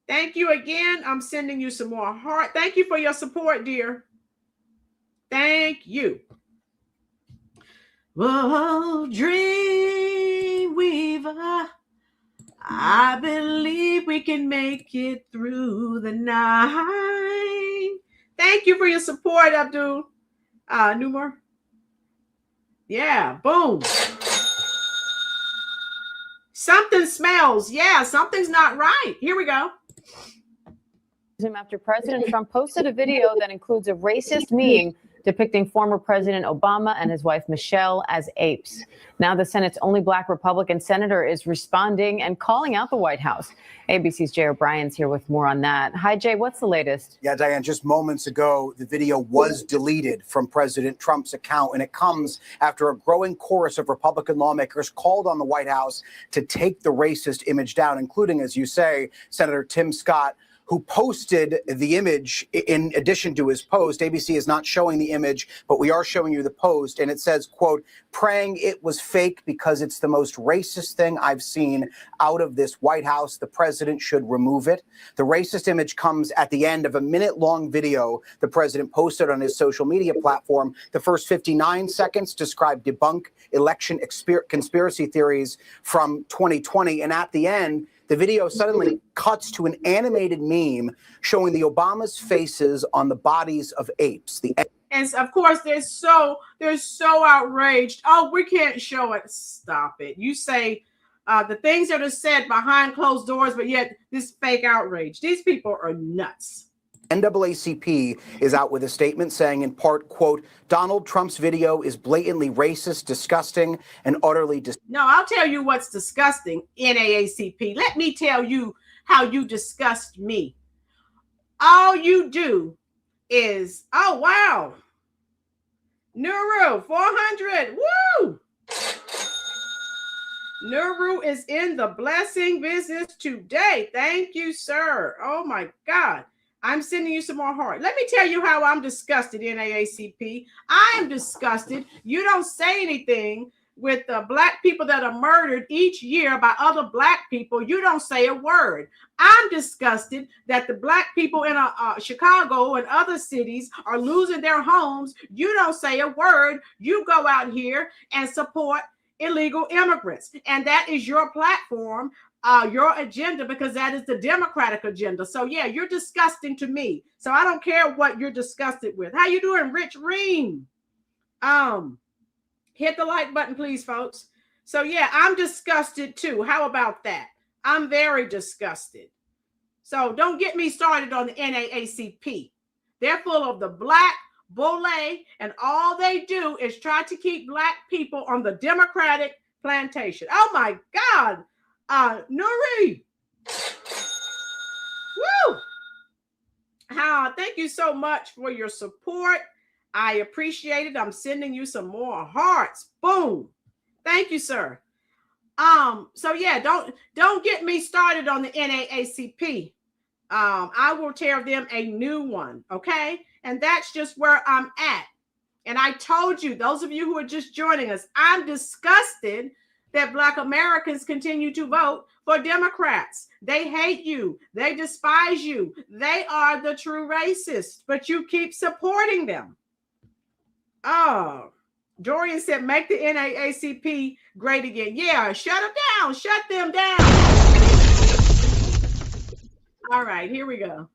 Thank you again. I'm sending you some more heart. Thank you for your support, dear. Thank you. Oh, dream weaver, I believe we can make it through the night. Thank you for your support, Abdul. Numar. Yeah, boom. Something smells. Yeah, something's not right. Here we go. After President Trump posted a video that includes a racist meme depicting former President Obama and his wife Michelle as apes. Now the Senate's only Black Republican senator is responding and calling out the White House. ABC's Jay O'Brien's here with more on that. Hi, Jay, what's the latest? Yeah, Diane, just moments ago, the video was deleted from President Trump's account, and it comes after a growing chorus of Republican lawmakers called on the White House to take the racist image down, including, as you say, Senator Tim Scott, who posted the image in addition to his post. ABC is not showing the image, but we are showing you the post. And it says, quote, praying it was fake because it's the most racist thing I've seen out of this White House. The president should remove it. The racist image comes at the end of a minute-long video the president posted on his social media platform. The first 59 seconds describe debunk election conspiracy theories from 2020. And at the end, the video suddenly cuts to an animated meme showing the Obama's faces on the bodies of apes. And of course, they're so outraged. Oh, we can't show it. Stop it. You say the things that are said behind closed doors, but yet this fake outrage. These people are nuts. NAACP is out with a statement saying in part, quote, Donald Trump's video is blatantly racist, disgusting, and utterly No, I'll tell you what's disgusting, NAACP. Let me tell you how you disgust me. All you do is, oh, wow. Nuru, 400. Woo! Nuru is in the blessing business today. Thank you, sir. Oh, my God. I'm sending you some more heart. Let me tell you how I'm disgusted, NAACP. I am disgusted. You don't say anything with the Black people that are murdered each year by other Black people. You don't say a word. I'm disgusted that the Black people in Chicago and other cities are losing their homes. You don't say a word. You go out here and support illegal immigrants. And that is your platform, your agenda, because that is the Democratic agenda. So yeah, you're disgusting to me. So I don't care what you're disgusted with. How you doing, Rich Ream? Hit the like button, please, folks. So yeah, I'm disgusted too. How about that? I'm very disgusted. So don't get me started on the NAACP. They're full of the black bulle, and all they do is try to keep black people on the Democratic plantation. Oh my God, Nuri. Woo! Thank you so much for your support. I appreciate it. I'm sending you some more hearts. Boom. Thank you, sir. So yeah, don't get me started on the NAACP. I will tear them a new one, okay? And that's just where I'm at. And I told you, those of you who are just joining us, I'm disgusted that Black Americans continue to vote for Democrats. They hate you. They despise you. They are the true racists, but you keep supporting them. Oh, Dorian said, make the NAACP great again. Yeah, shut them down. Shut them down. All right, here we go.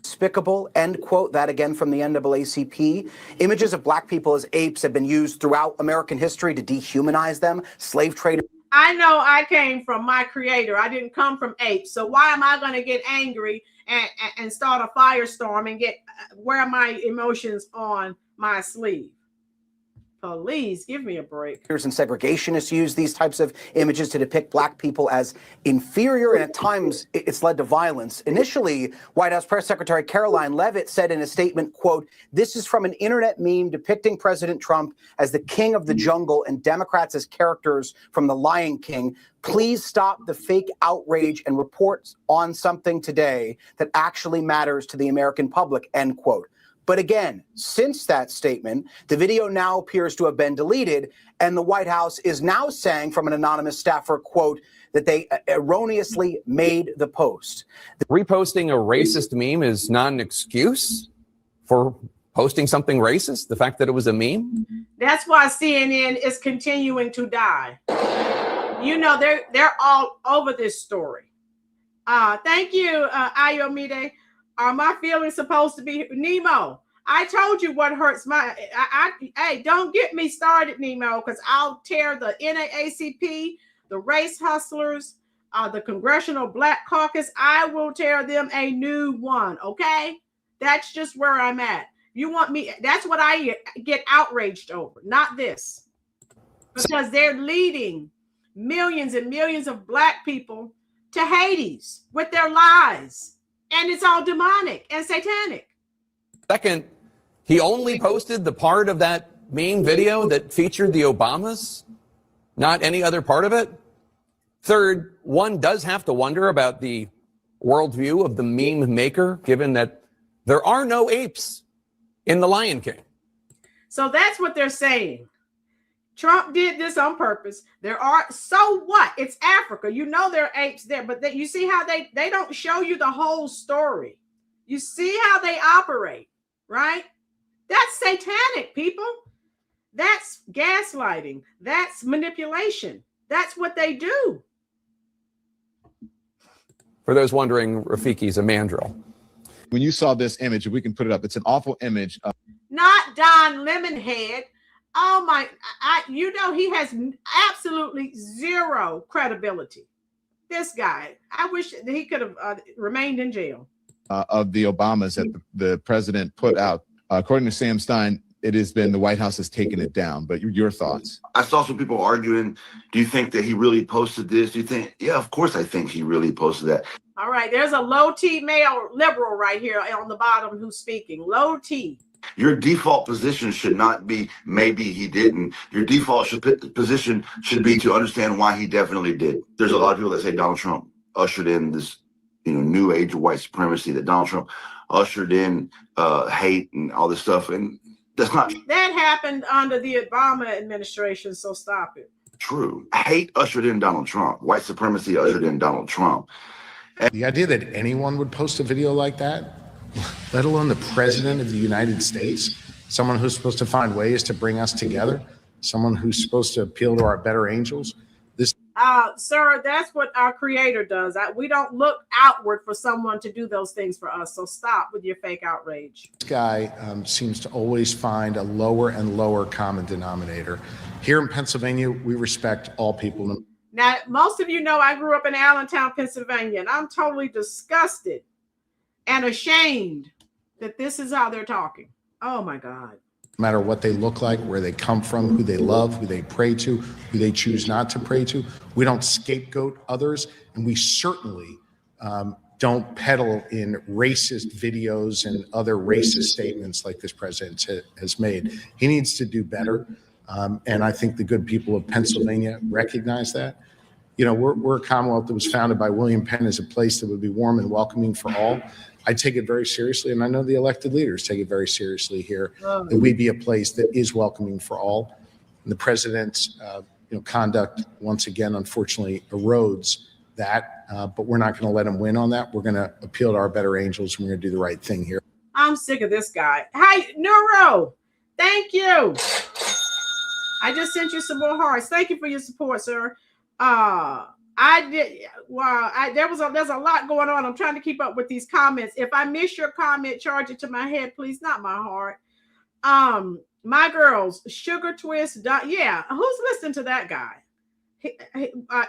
Despicable, end quote. That again from the NAACP. Images of black people as apes have been used throughout American history to dehumanize them. Slave trade. I know I came from my creator. I didn't come from apes. So why am I going to get angry and start a firestorm and wear my emotions on my sleeve? Please give me a break. And segregationists use these types of images to depict black people as inferior, and at times it's led to violence. Initially, White House Press Secretary Caroline Leavitt said in a statement, quote, "This is from an internet meme depicting President Trump as the king of the jungle and Democrats as characters from The Lion King. Please stop the fake outrage and report on something today that actually matters to the American public," end quote. But again, since that statement, the video now appears to have been deleted, and the White House is now saying from an anonymous staffer, quote, that they erroneously made the post. Reposting a racist meme is not an excuse for posting something racist, the fact that it was a meme? That's why CNN is continuing to die. You know, they're all over this story. Thank you, Ayomide. Are my feelings supposed to be Nemo? I told you what hurts my. Hey, don't get me started, Nemo, because I'll tear the NAACP, the race hustlers, the Congressional Black Caucus. I will tear them a new one. Okay, that's just where I'm at. You want me? That's what I get outraged over, not this, because they're leading millions and millions of black people to Hades with their lies. And it's all demonic and satanic. Second, he only posted the part of that meme video that featured the Obamas, not any other part of it. Third, one does have to wonder about the worldview of the meme maker, given that there are no apes in The Lion King. So that's what they're saying. Trump did this on purpose. So what? It's Africa. You know there are apes there, but you see how they don't show you the whole story. You see how they operate, right? That's satanic, people. That's gaslighting. That's manipulation. That's what they do. For those wondering, Rafiki's a mandrill. When you saw this image, if we can put it up, it's an awful image. Not Don Lemonhead. Oh my, you know, he has absolutely zero credibility. This guy, I wish that he could have remained in jail. Of the Obamas that the president put out. According to Sam Stein, it has been the White House has taken it down. But your thoughts? I saw some people arguing, do you think that he really posted this? Do you think, yeah, of course I think he really posted that. All right, there's a low T male liberal right here on the bottom who's speaking. Low T. Your default position should not be maybe he didn't. Your default position should be to understand why he definitely did. There's a lot of people that say Donald Trump ushered in this, new age of white supremacy, that Donald Trump ushered in hate and all this stuff. And that's not true. That happened under the Obama administration, so stop it. True. Hate ushered in Donald Trump. White supremacy ushered in Donald Trump. And the idea that anyone would post a video like that, let alone the president of the United States, someone who's supposed to find ways to bring us together, someone who's supposed to appeal to our better angels. This sir, that's what our creator does. We don't look outward for someone to do those things for us. So stop with your fake outrage. guy seems to always find a lower and lower common denominator. Here in Pennsylvania, we respect all people. Now, most of you know I grew up in Allentown, Pennsylvania, and I'm totally disgusted and ashamed that this is how they're talking. Oh my God. No matter what they look like, where they come from, who they love, who they pray to, who they choose not to pray to. We don't scapegoat others, and we certainly don't peddle in racist videos and other racist statements like this president has made. He needs to do better, and I think the good people of Pennsylvania recognize that. You know, we're a Commonwealth that was founded by William Penn as a place that would be warm and welcoming for all. I take it very seriously, and I know the elected leaders take it very seriously here, that we be a place that is welcoming for all. And the president's conduct, once again, unfortunately, erodes that, but we're not going to let him win on that. We're going to appeal to our better angels, and we're going to do the right thing here. I'm sick of this guy. Hi, Neuro. Thank you. I just sent you some more hearts. Thank you for your support, sir. There's a lot going on. I'm trying to keep up with these comments. If I miss your comment, charge it to my head, please, not my heart. My girls, Sugar Twist. Yeah, who's listening to that guy?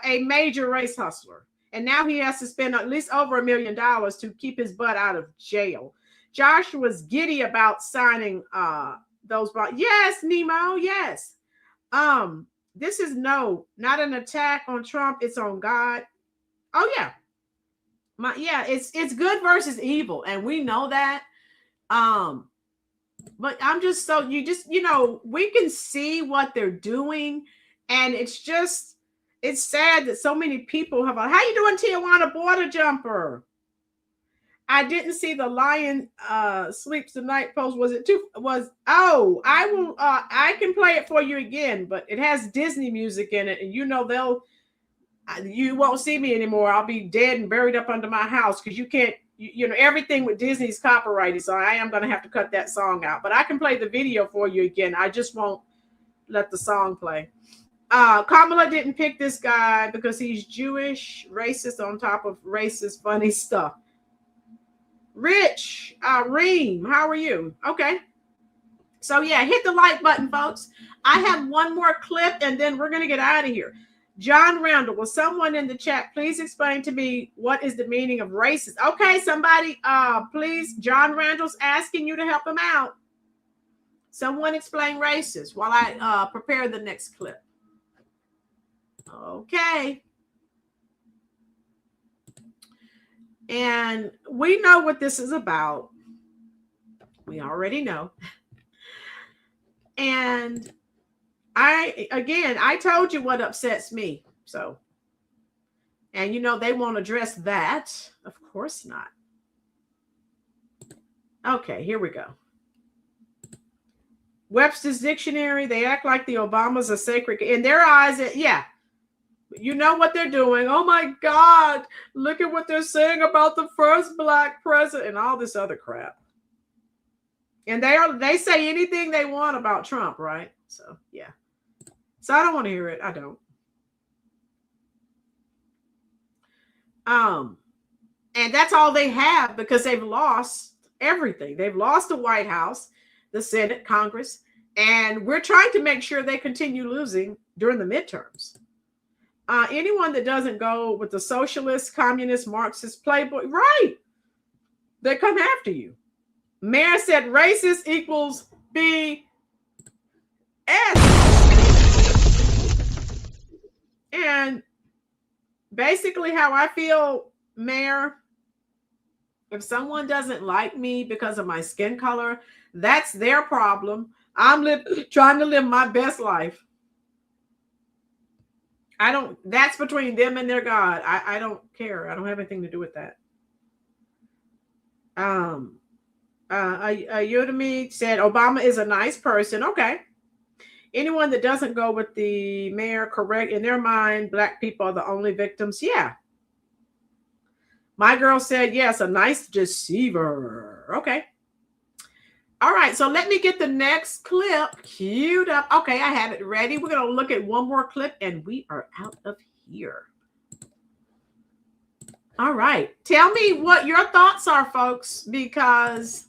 A major race hustler, and now he has to spend at least over $1 million to keep his butt out of jail. Joshua's giddy about signing those bonds. Yes, Nemo. Yes. This is not an attack on Trump. It's on God. Oh yeah. It's good versus evil, and we know that. But I'm just we can see what they're doing, and it's sad that so many people have how you doing, Tijuana border jumper? I didn't see the Lion Sleeps Tonight post. I can play it for you again, but it has Disney music in it, and you won't see me anymore. I'll be dead and buried up under my house because you can't, everything with Disney's copyrighted, so I am going to have to cut that song out. But I can play the video for you again. I just won't let the song play. Kamala didn't pick this guy because he's Jewish, racist on top of racist, funny stuff. Rich, Reem, how are you? Okay. So yeah, hit the like button, folks. I have one more clip and then we're going to get out of here. John Randall, will someone in the chat please explain to me what is the meaning of racist? Okay, somebody, please. John Randall's asking you to help him out. Someone explain racist while I prepare the next clip. Okay. And we know what this is about. We already know. And I told you what upsets me. So, and they won't address that. Of course not. Okay, here we go. Webster's Dictionary, they act like the Obamas are sacred. In their eyes, yeah. You know what they're doing. Oh my God, look at what they're saying about the first black president and all this other crap. And they say anything they want about Trump, right? So yeah. So I don't want to hear it. I don't. And that's all they have because they've lost everything. They've lost the White House, the Senate, Congress, and we're trying to make sure they continue losing during the midterms. Anyone that doesn't go with the socialist, communist, Marxist playboy, right? They come after you. Mayor said racist equals BS. And basically how I feel, Mayor, if someone doesn't like me because of my skin color, that's their problem. I'm trying to live my best life. That's between them and their God. I don't care. I don't have anything to do with that. Udemy said Obama is a nice person. Okay. Anyone that doesn't go with the mayor, correct, in their mind, black people are the only victims. Yeah. My girl said, yes, a nice deceiver. Okay. All right, so let me get the next clip queued up. Okay, I have it ready. We're going to look at one more clip and we are out of here. All right, tell me what your thoughts are, folks, because,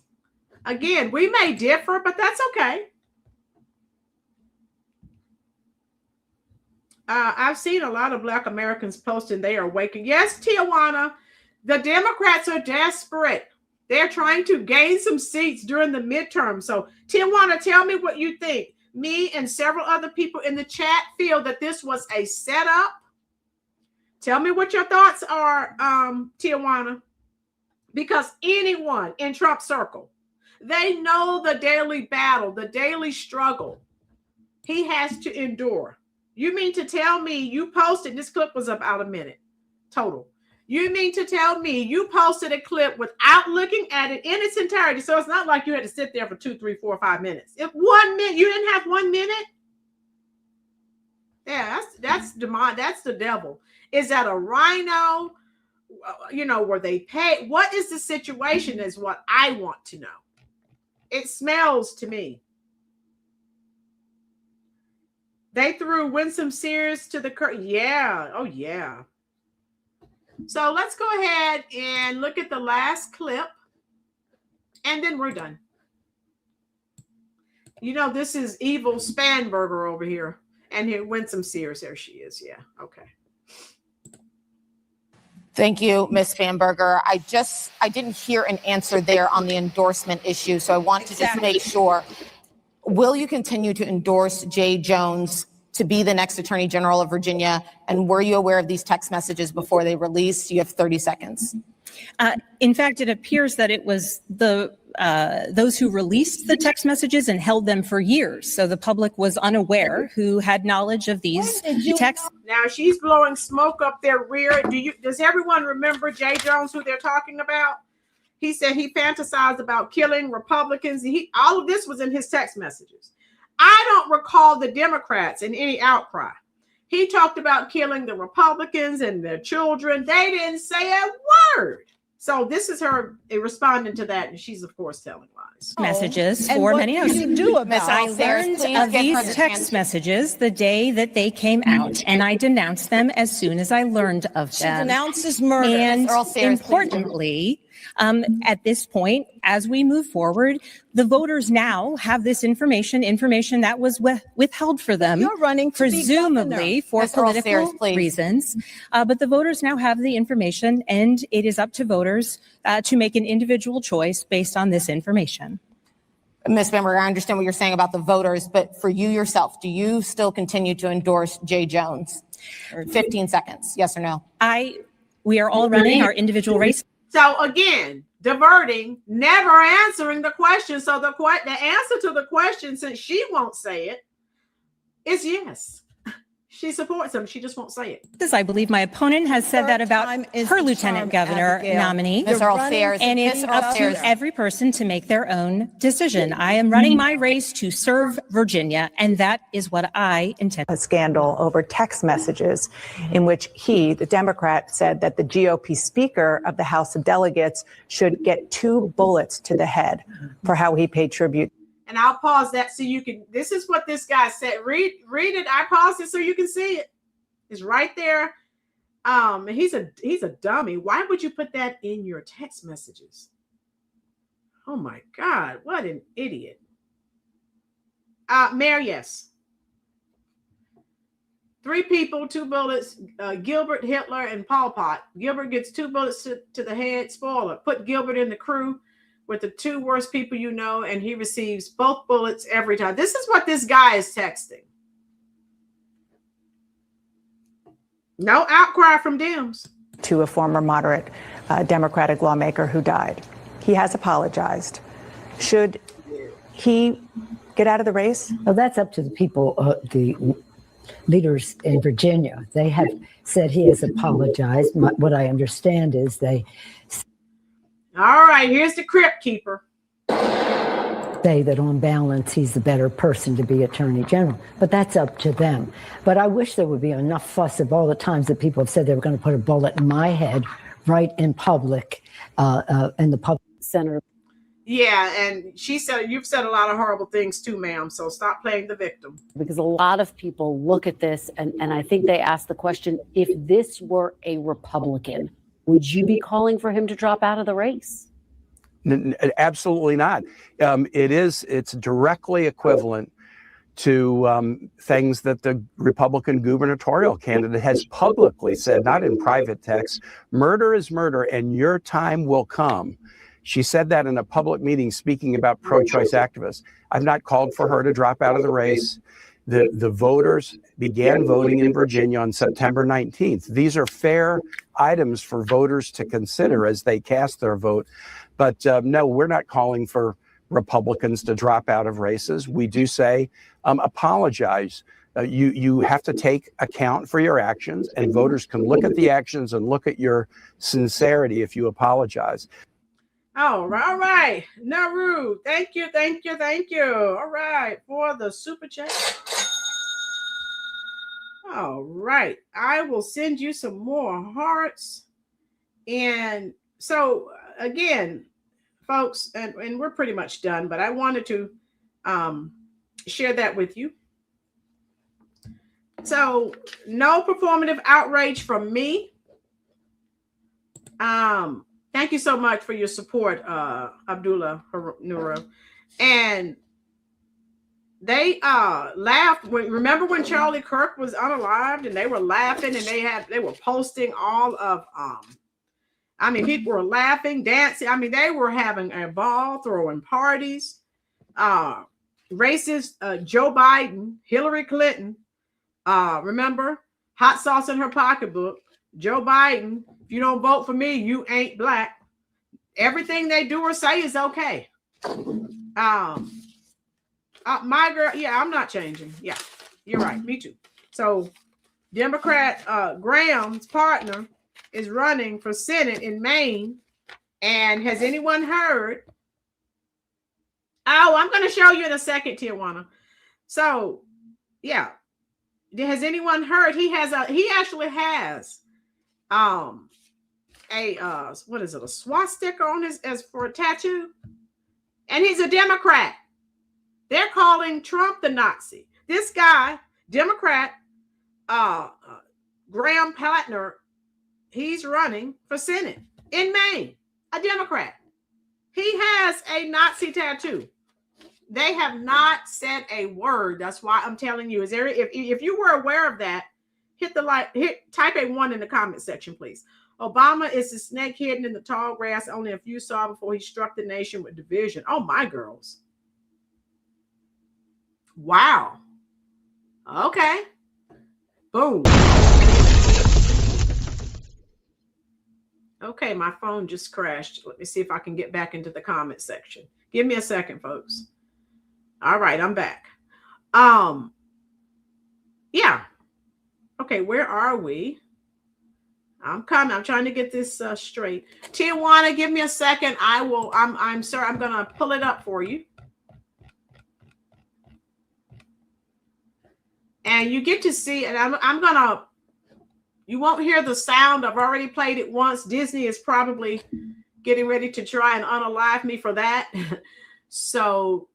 again, we may differ, but that's okay. I've seen a lot of Black Americans posting they are waking. Yes, Tijuana, the Democrats are desperate. They're trying to gain some seats during the midterm. So, Tijuana, tell me what you think. Me and several other people in the chat feel that this was a setup. Tell me what your thoughts are, Tijuana. Because anyone in Trump's circle, they know the daily battle, the daily struggle he has to endure. You mean to tell me you posted, this clip was about a minute total. You mean to tell me you posted a clip without looking at it in its entirety? So it's not like you had to sit there for 2, 3, 4, 5 minutes. If 1 minute, you didn't have 1 minute? Yeah, that's the devil. Is that a rhino? You know, were they paid? What is the situation is what I want to know. It smells to me. They threw Winsome Sears to the curtain. Yeah. Oh, yeah. So let's go ahead and look at the last clip. And then we're done. You know, this is evil Spanberger over here. And here, Winsome Sears. There she is. Yeah. Okay. Thank you, Ms. Spanberger. I didn't hear an answer there on the endorsement issue. So I want to just make sure. Will you continue to endorse Jay Jones to be the next Attorney General of Virginia? And were you aware of these text messages before they released? You have 30 seconds. In fact, it appears that it was those who released the text messages and held them for years. So the public was unaware who had knowledge of these texts. Now she's blowing smoke up their rear. Does everyone remember Jay Jones, who they're talking about? He said he fantasized about killing Republicans. All of this was in his text messages. I don't recall the Democrats in any outcry. He talked about killing the Republicans and their children. They didn't say a word. So this is her responding to that, and she's of course telling lies. Messages for many of you. I learned of these text messages the day that they came out, and I denounced them as soon as I learned of them. She denounces murder. And importantly, at this point, as we move forward, the voters now have this information that was withheld for them. You're running to presumably for political reasons. But the voters now have the information, and it is up to voters to make an individual choice based on this information. Ms. Spanberger, I understand what you're saying about the voters, but for you yourself, do you still continue to endorse Jay Jones? 15 seconds, yes or no? We are all running our individual race. So again, diverting, never answering the question. So the answer to the question, since she won't say it, is yes. She supports him. She just won't say it. I believe my opponent has said that about her lieutenant governor nominee. And it's up to every person to make their own decision. I am running my race to serve Virginia, and that is what I intend. A scandal over text messages in which he, the Democrat, said that the GOP Speaker of the House of Delegates should get 2 bullets to the head for how he paid tribute. And I'll pause that so you can, this is what this guy said. Read it. I paused it so you can see it. It's right there. And he's a dummy. Why would you put that in your text messages? Oh my God, what an idiot. Mayor, yes. 3 people, 2 bullets, Gilbert, Hitler, and Pol Pot. Gilbert gets 2 bullets to the head. Spoiler, put Gilbert in the crew with the 2 worst people you know, and he receives both bullets every time. This is what this guy is texting. No outcry from Dems. To a former moderate Democratic lawmaker who died. He has apologized. Should he get out of the race? Well, that's up to the people, the leaders in Virginia. They have said he has apologized. What I understand is they all right, here's the crypt keeper. Say that on balance, he's the better person to be Attorney General, but that's up to them. But I wish there would be enough fuss of all the times that people have said they were going to put a bullet in my head right in public, in the public center. Yeah, and she said you've said a lot of horrible things too, ma'am. So stop playing the victim. Because a lot of people look at this and I think they ask the question, if this were a Republican, would you be calling for him to drop out of the race? Absolutely not. It's directly equivalent to things that the Republican gubernatorial candidate has publicly said, not in private text. Murder is murder, and your time will come. She said that in a public meeting speaking about pro-choice activists. I've not called for her to drop out of the race. The voters began voting in Virginia on September 19th. These are fair items for voters to consider as they cast their vote. But no, we're not calling for Republicans to drop out of races. We do say apologize. You have to take account for your actions, and voters can look at the actions and look at your sincerity if you apologize. All right. Naru, thank you. All right, for the super chat. All right, I will send you some more hearts. And so again, folks, and we're pretty much done, but I wanted to share that with you. So no performative outrage from me. Thank you so much for your support, Abdullah Nura. And they laughed. Remember when Charlie Kirk was unalived, and they were laughing, and they were posting all of people were laughing, dancing. I mean, they were having a ball, throwing parties. Racist Joe Biden, Hillary Clinton. Remember, hot sauce in her pocketbook. Joe Biden, if you don't vote for me, you ain't black. Everything they do or say is okay. My girl, yeah, I'm not changing. Yeah, you're right. Me too. So Democrat Graham's partner is running for Senate in Maine. And has anyone heard? Oh, I'm going to show you in a second, Tijuana. So, yeah. Has anyone heard? He actually has what is it, a swastika on his as for a tattoo, and he's a Democrat. They're calling Trump the Nazi. This guy, Democrat, Graham Plattner, he's running for Senate in Maine, a Democrat. He has a Nazi tattoo. They have not said a word. That's why I'm telling you. If you were aware of that, type a 1 in the comment section, please. Obama is the snake hidden in the tall grass only a few saw before he struck the nation with division. Oh, my girls. Wow. Okay. Boom. Okay, my phone just crashed. Let me see if I can get back into the comment section. Give me a second, folks. All right, I'm back. Yeah. Okay, where are we? I'm coming. I'm trying to get this straight. Tijuana, give me a second. I'm sorry. I'm going to pull it up for you. And you get to see, and you won't hear the sound. I've already played it once. Disney is probably getting ready to try and unalive me for that. So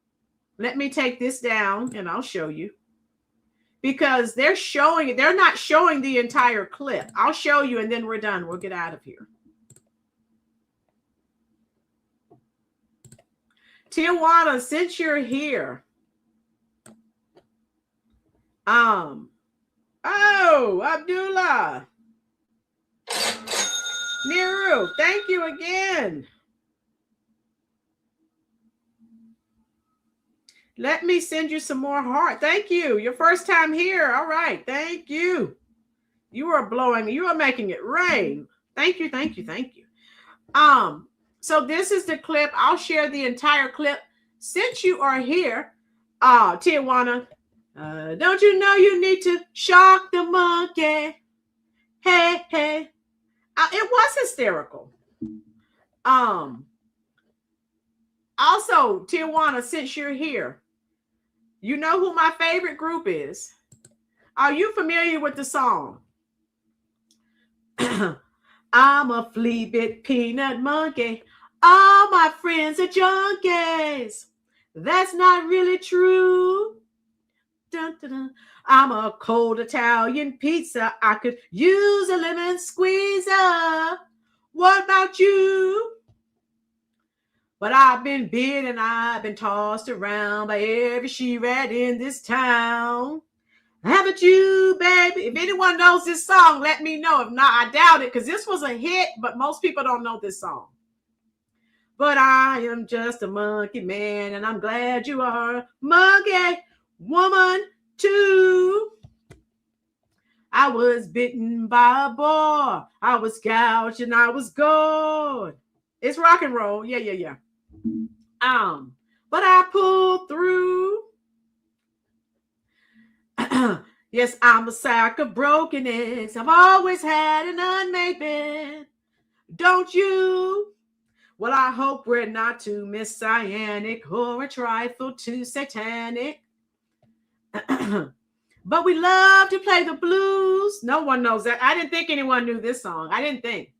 let me take this down and I'll show you. Because they're not showing the entire clip. I'll show you and then we're done. We'll get out of here. Tijuana, since you're here. Oh, Abdullah. Miru, thank you again. Let me send you some more heart. Thank you. Your first time here. All right. Thank you. You are making it rain. Thank you. So this is the clip. I'll share the entire clip. Since you are here, Tijuana, don't you know you need to shock the monkey? Hey. It was hysterical. Also, Tijuana, since you're here, you know who my favorite group is. Are you familiar with the song? I'm a flea bit peanut monkey. All my friends are junkies. That's not really true. Dun, dun, dun. I'm a cold Italian pizza. I could use a lemon squeezer. What about you? But I've been bit and I've been tossed around by every she-rat in this town. Haven't you, baby? If anyone knows this song, let me know. If not, I doubt it, because this was a hit, but most people don't know this song. But I am just a monkey man, and I'm glad you are monkey woman too. I was bitten by a boar. I was gouged and I was gored. It's rock and roll. Yeah. But I pulled through. Yes, I'm a sack of broken eggs. I've always had an unmade bed. Don't you? Well, I hope we're not too messianic or a trifle too satanic. But we love to play the blues. No one knows that. I didn't think anyone knew this song. I didn't think.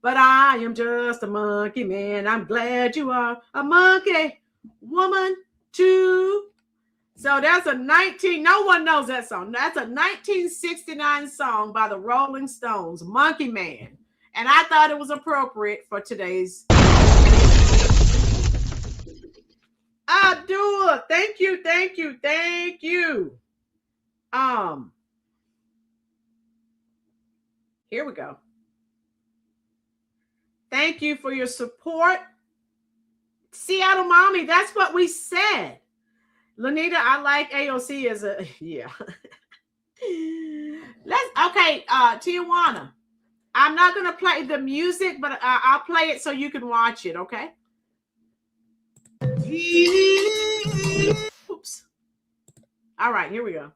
But I am just a monkey man. I'm glad you are a monkey woman too. So that's no one knows that song. That's a 1969 song by the Rolling Stones, Monkey Man. And I thought it was appropriate for today's. Abdul, thank you. Here we go. Thank you for your support. Seattle Mommy, that's what we said. Lanita, I like AOC as a, yeah. Tijuana. I'm not going to play the music, but I'll play it so you can watch it, okay? Oops. All right, here we go.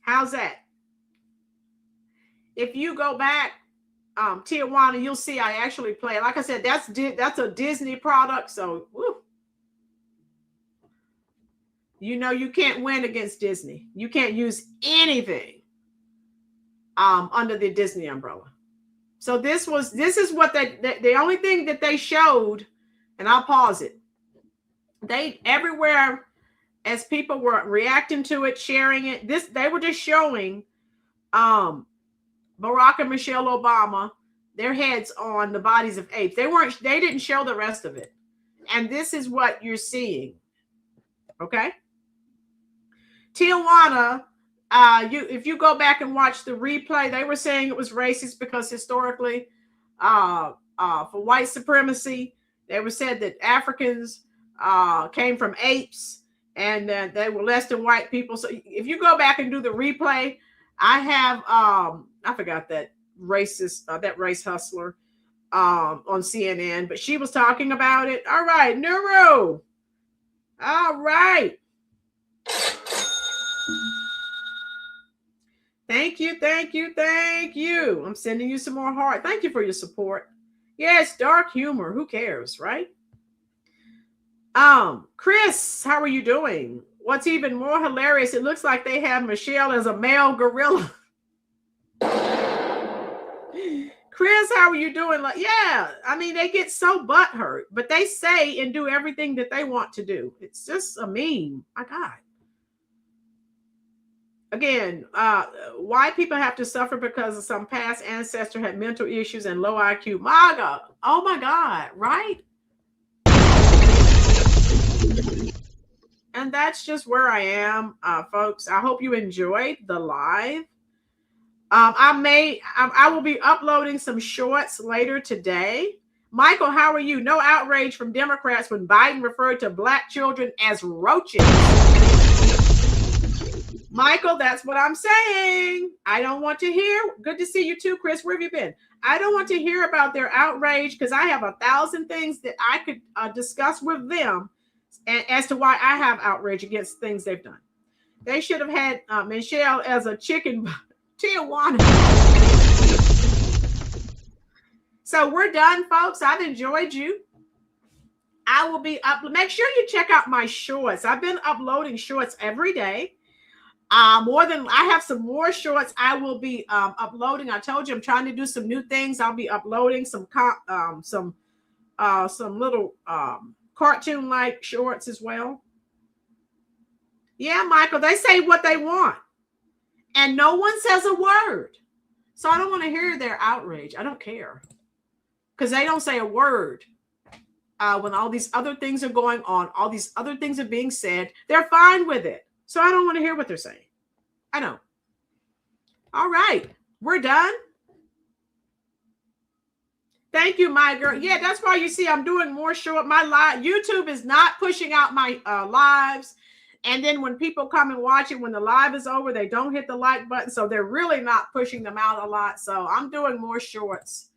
How's that? If you go back, Tijuana, you'll see I actually play. Like I said, that's a Disney product, so woo. You know you can't win against Disney. You can't use anything under the Disney umbrella. So this is what the only thing that they showed, and I'll pause it. They everywhere as people were reacting to it, sharing it, they were just showing Barack and Michelle Obama, their heads on the bodies of apes. They didn't show the rest of it. And this is what you're seeing. Okay? Tijuana, if you go back and watch the replay, they were saying it was racist because historically, for white supremacy, they were said that Africans came from apes and they were less than white people. So if you go back and do the replay, I have I forgot that racist, that race hustler on CNN, but she was talking about it. All right, Neuro. All right. Thank you. I'm sending you some more heart. Thank you for your support. Yes, dark humor. Who cares, right? Chris, how are you doing? What's even more hilarious, it looks like they have Michelle as a male gorilla. Chris, how are you doing? Like, yeah, I mean, they get so butthurt, but they say and do everything that they want to do. It's just a meme. My God. Again, white people have to suffer because of some past ancestor had mental issues and low IQ. My God. Oh my God, right? And that's just where I am, folks. I hope you enjoyed the live. I will be uploading some shorts later today. Michael, how are you? No outrage from Democrats when Biden referred to Black children as roaches. Michael, that's what I'm saying. I don't want to hear. Good to see you too, Chris. Where have you been? I don't want to hear about their outrage because I have 1,000 things that I could discuss with them as to why I have outrage against things they've done. They should have had Michelle as a chicken. Tijuana. So we're done, folks. I've enjoyed you. I will be up. Make sure you check out my shorts. I've been uploading shorts every day. I have some more shorts I will be uploading. I told you I'm trying to do some new things. I'll be uploading some little cartoon-like shorts as well. Yeah, Michael, they say what they want, and no one says a word. So I don't want to hear their outrage. I don't care, because they don't say a word. When all these other things are going on, all these other things are being said, they're fine with it. So I don't want to hear what they're saying. I know. All right. We're done. Thank you, my girl. Yeah, that's why you see I'm doing more short. My live YouTube is not pushing out my lives. And then when people come and watch it, when the live is over, they don't hit the like button. So they're really not pushing them out a lot. So I'm doing more shorts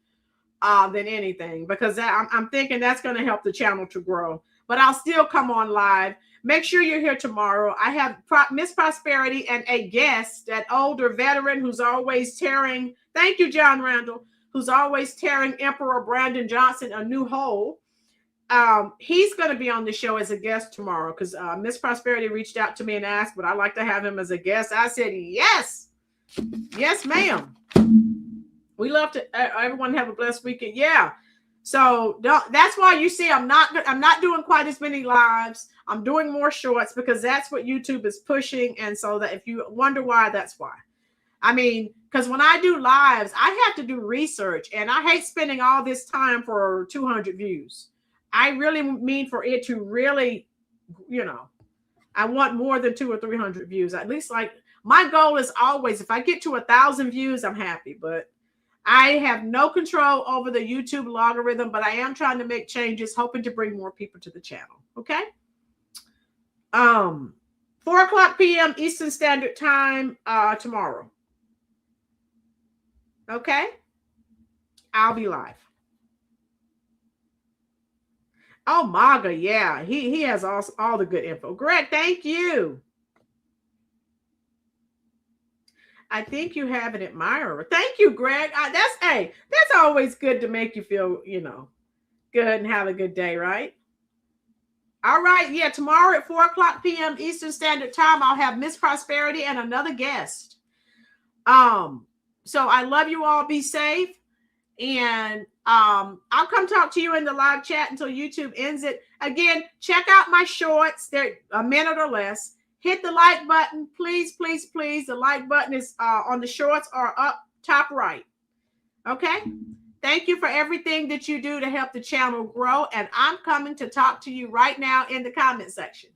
than anything, because I'm thinking that's going to help the channel to grow. But I'll still come on live. Make sure you're here tomorrow. I have Miss Prosperity and a guest, that older veteran who's always tearing, thank you, John Randall, who's always tearing Emperor Brandon Johnson a new hole. He's going to be on the show as a guest tomorrow, because Miss Prosperity reached out to me and asked, would I like to have him as a guest? I said, yes. Yes, ma'am. We love to everyone have a blessed weekend. Yeah. So that's why you see I'm not doing quite as many lives. I'm doing more shorts, because that's what YouTube is pushing. And so that if you wonder why, that's why. I mean, because when I do lives, I have to do research, and I hate spending all this time for 200 views. I really mean for it to really, I want more than 200 or 300 views. At least, like, my goal is always, if I get to 1,000 views, I'm happy. But I have no control over the YouTube logarithm, but I am trying to make changes, hoping to bring more people to the channel. Okay. 4:00 p.m. Eastern Standard Time tomorrow. Okay. I'll be live. Oh, MAGA. Yeah. He has all the good info. Greg, thank you. I think you have an admirer. Thank you, Greg. That's always good to make you feel, good and have a good day, right? All right. Yeah, tomorrow at 4:00 p.m. Eastern Standard Time, I'll have Miss Prosperity and another guest. So I love you all. Be safe. And I'll come talk to you in the live chat until YouTube ends it. Again, check out my shorts. They're a minute or less. Hit the like button, please, please, please. The like button is on the shorts or up top right. Okay. Thank you for everything that you do to help the channel grow. And I'm coming to talk to you right now in the comment section.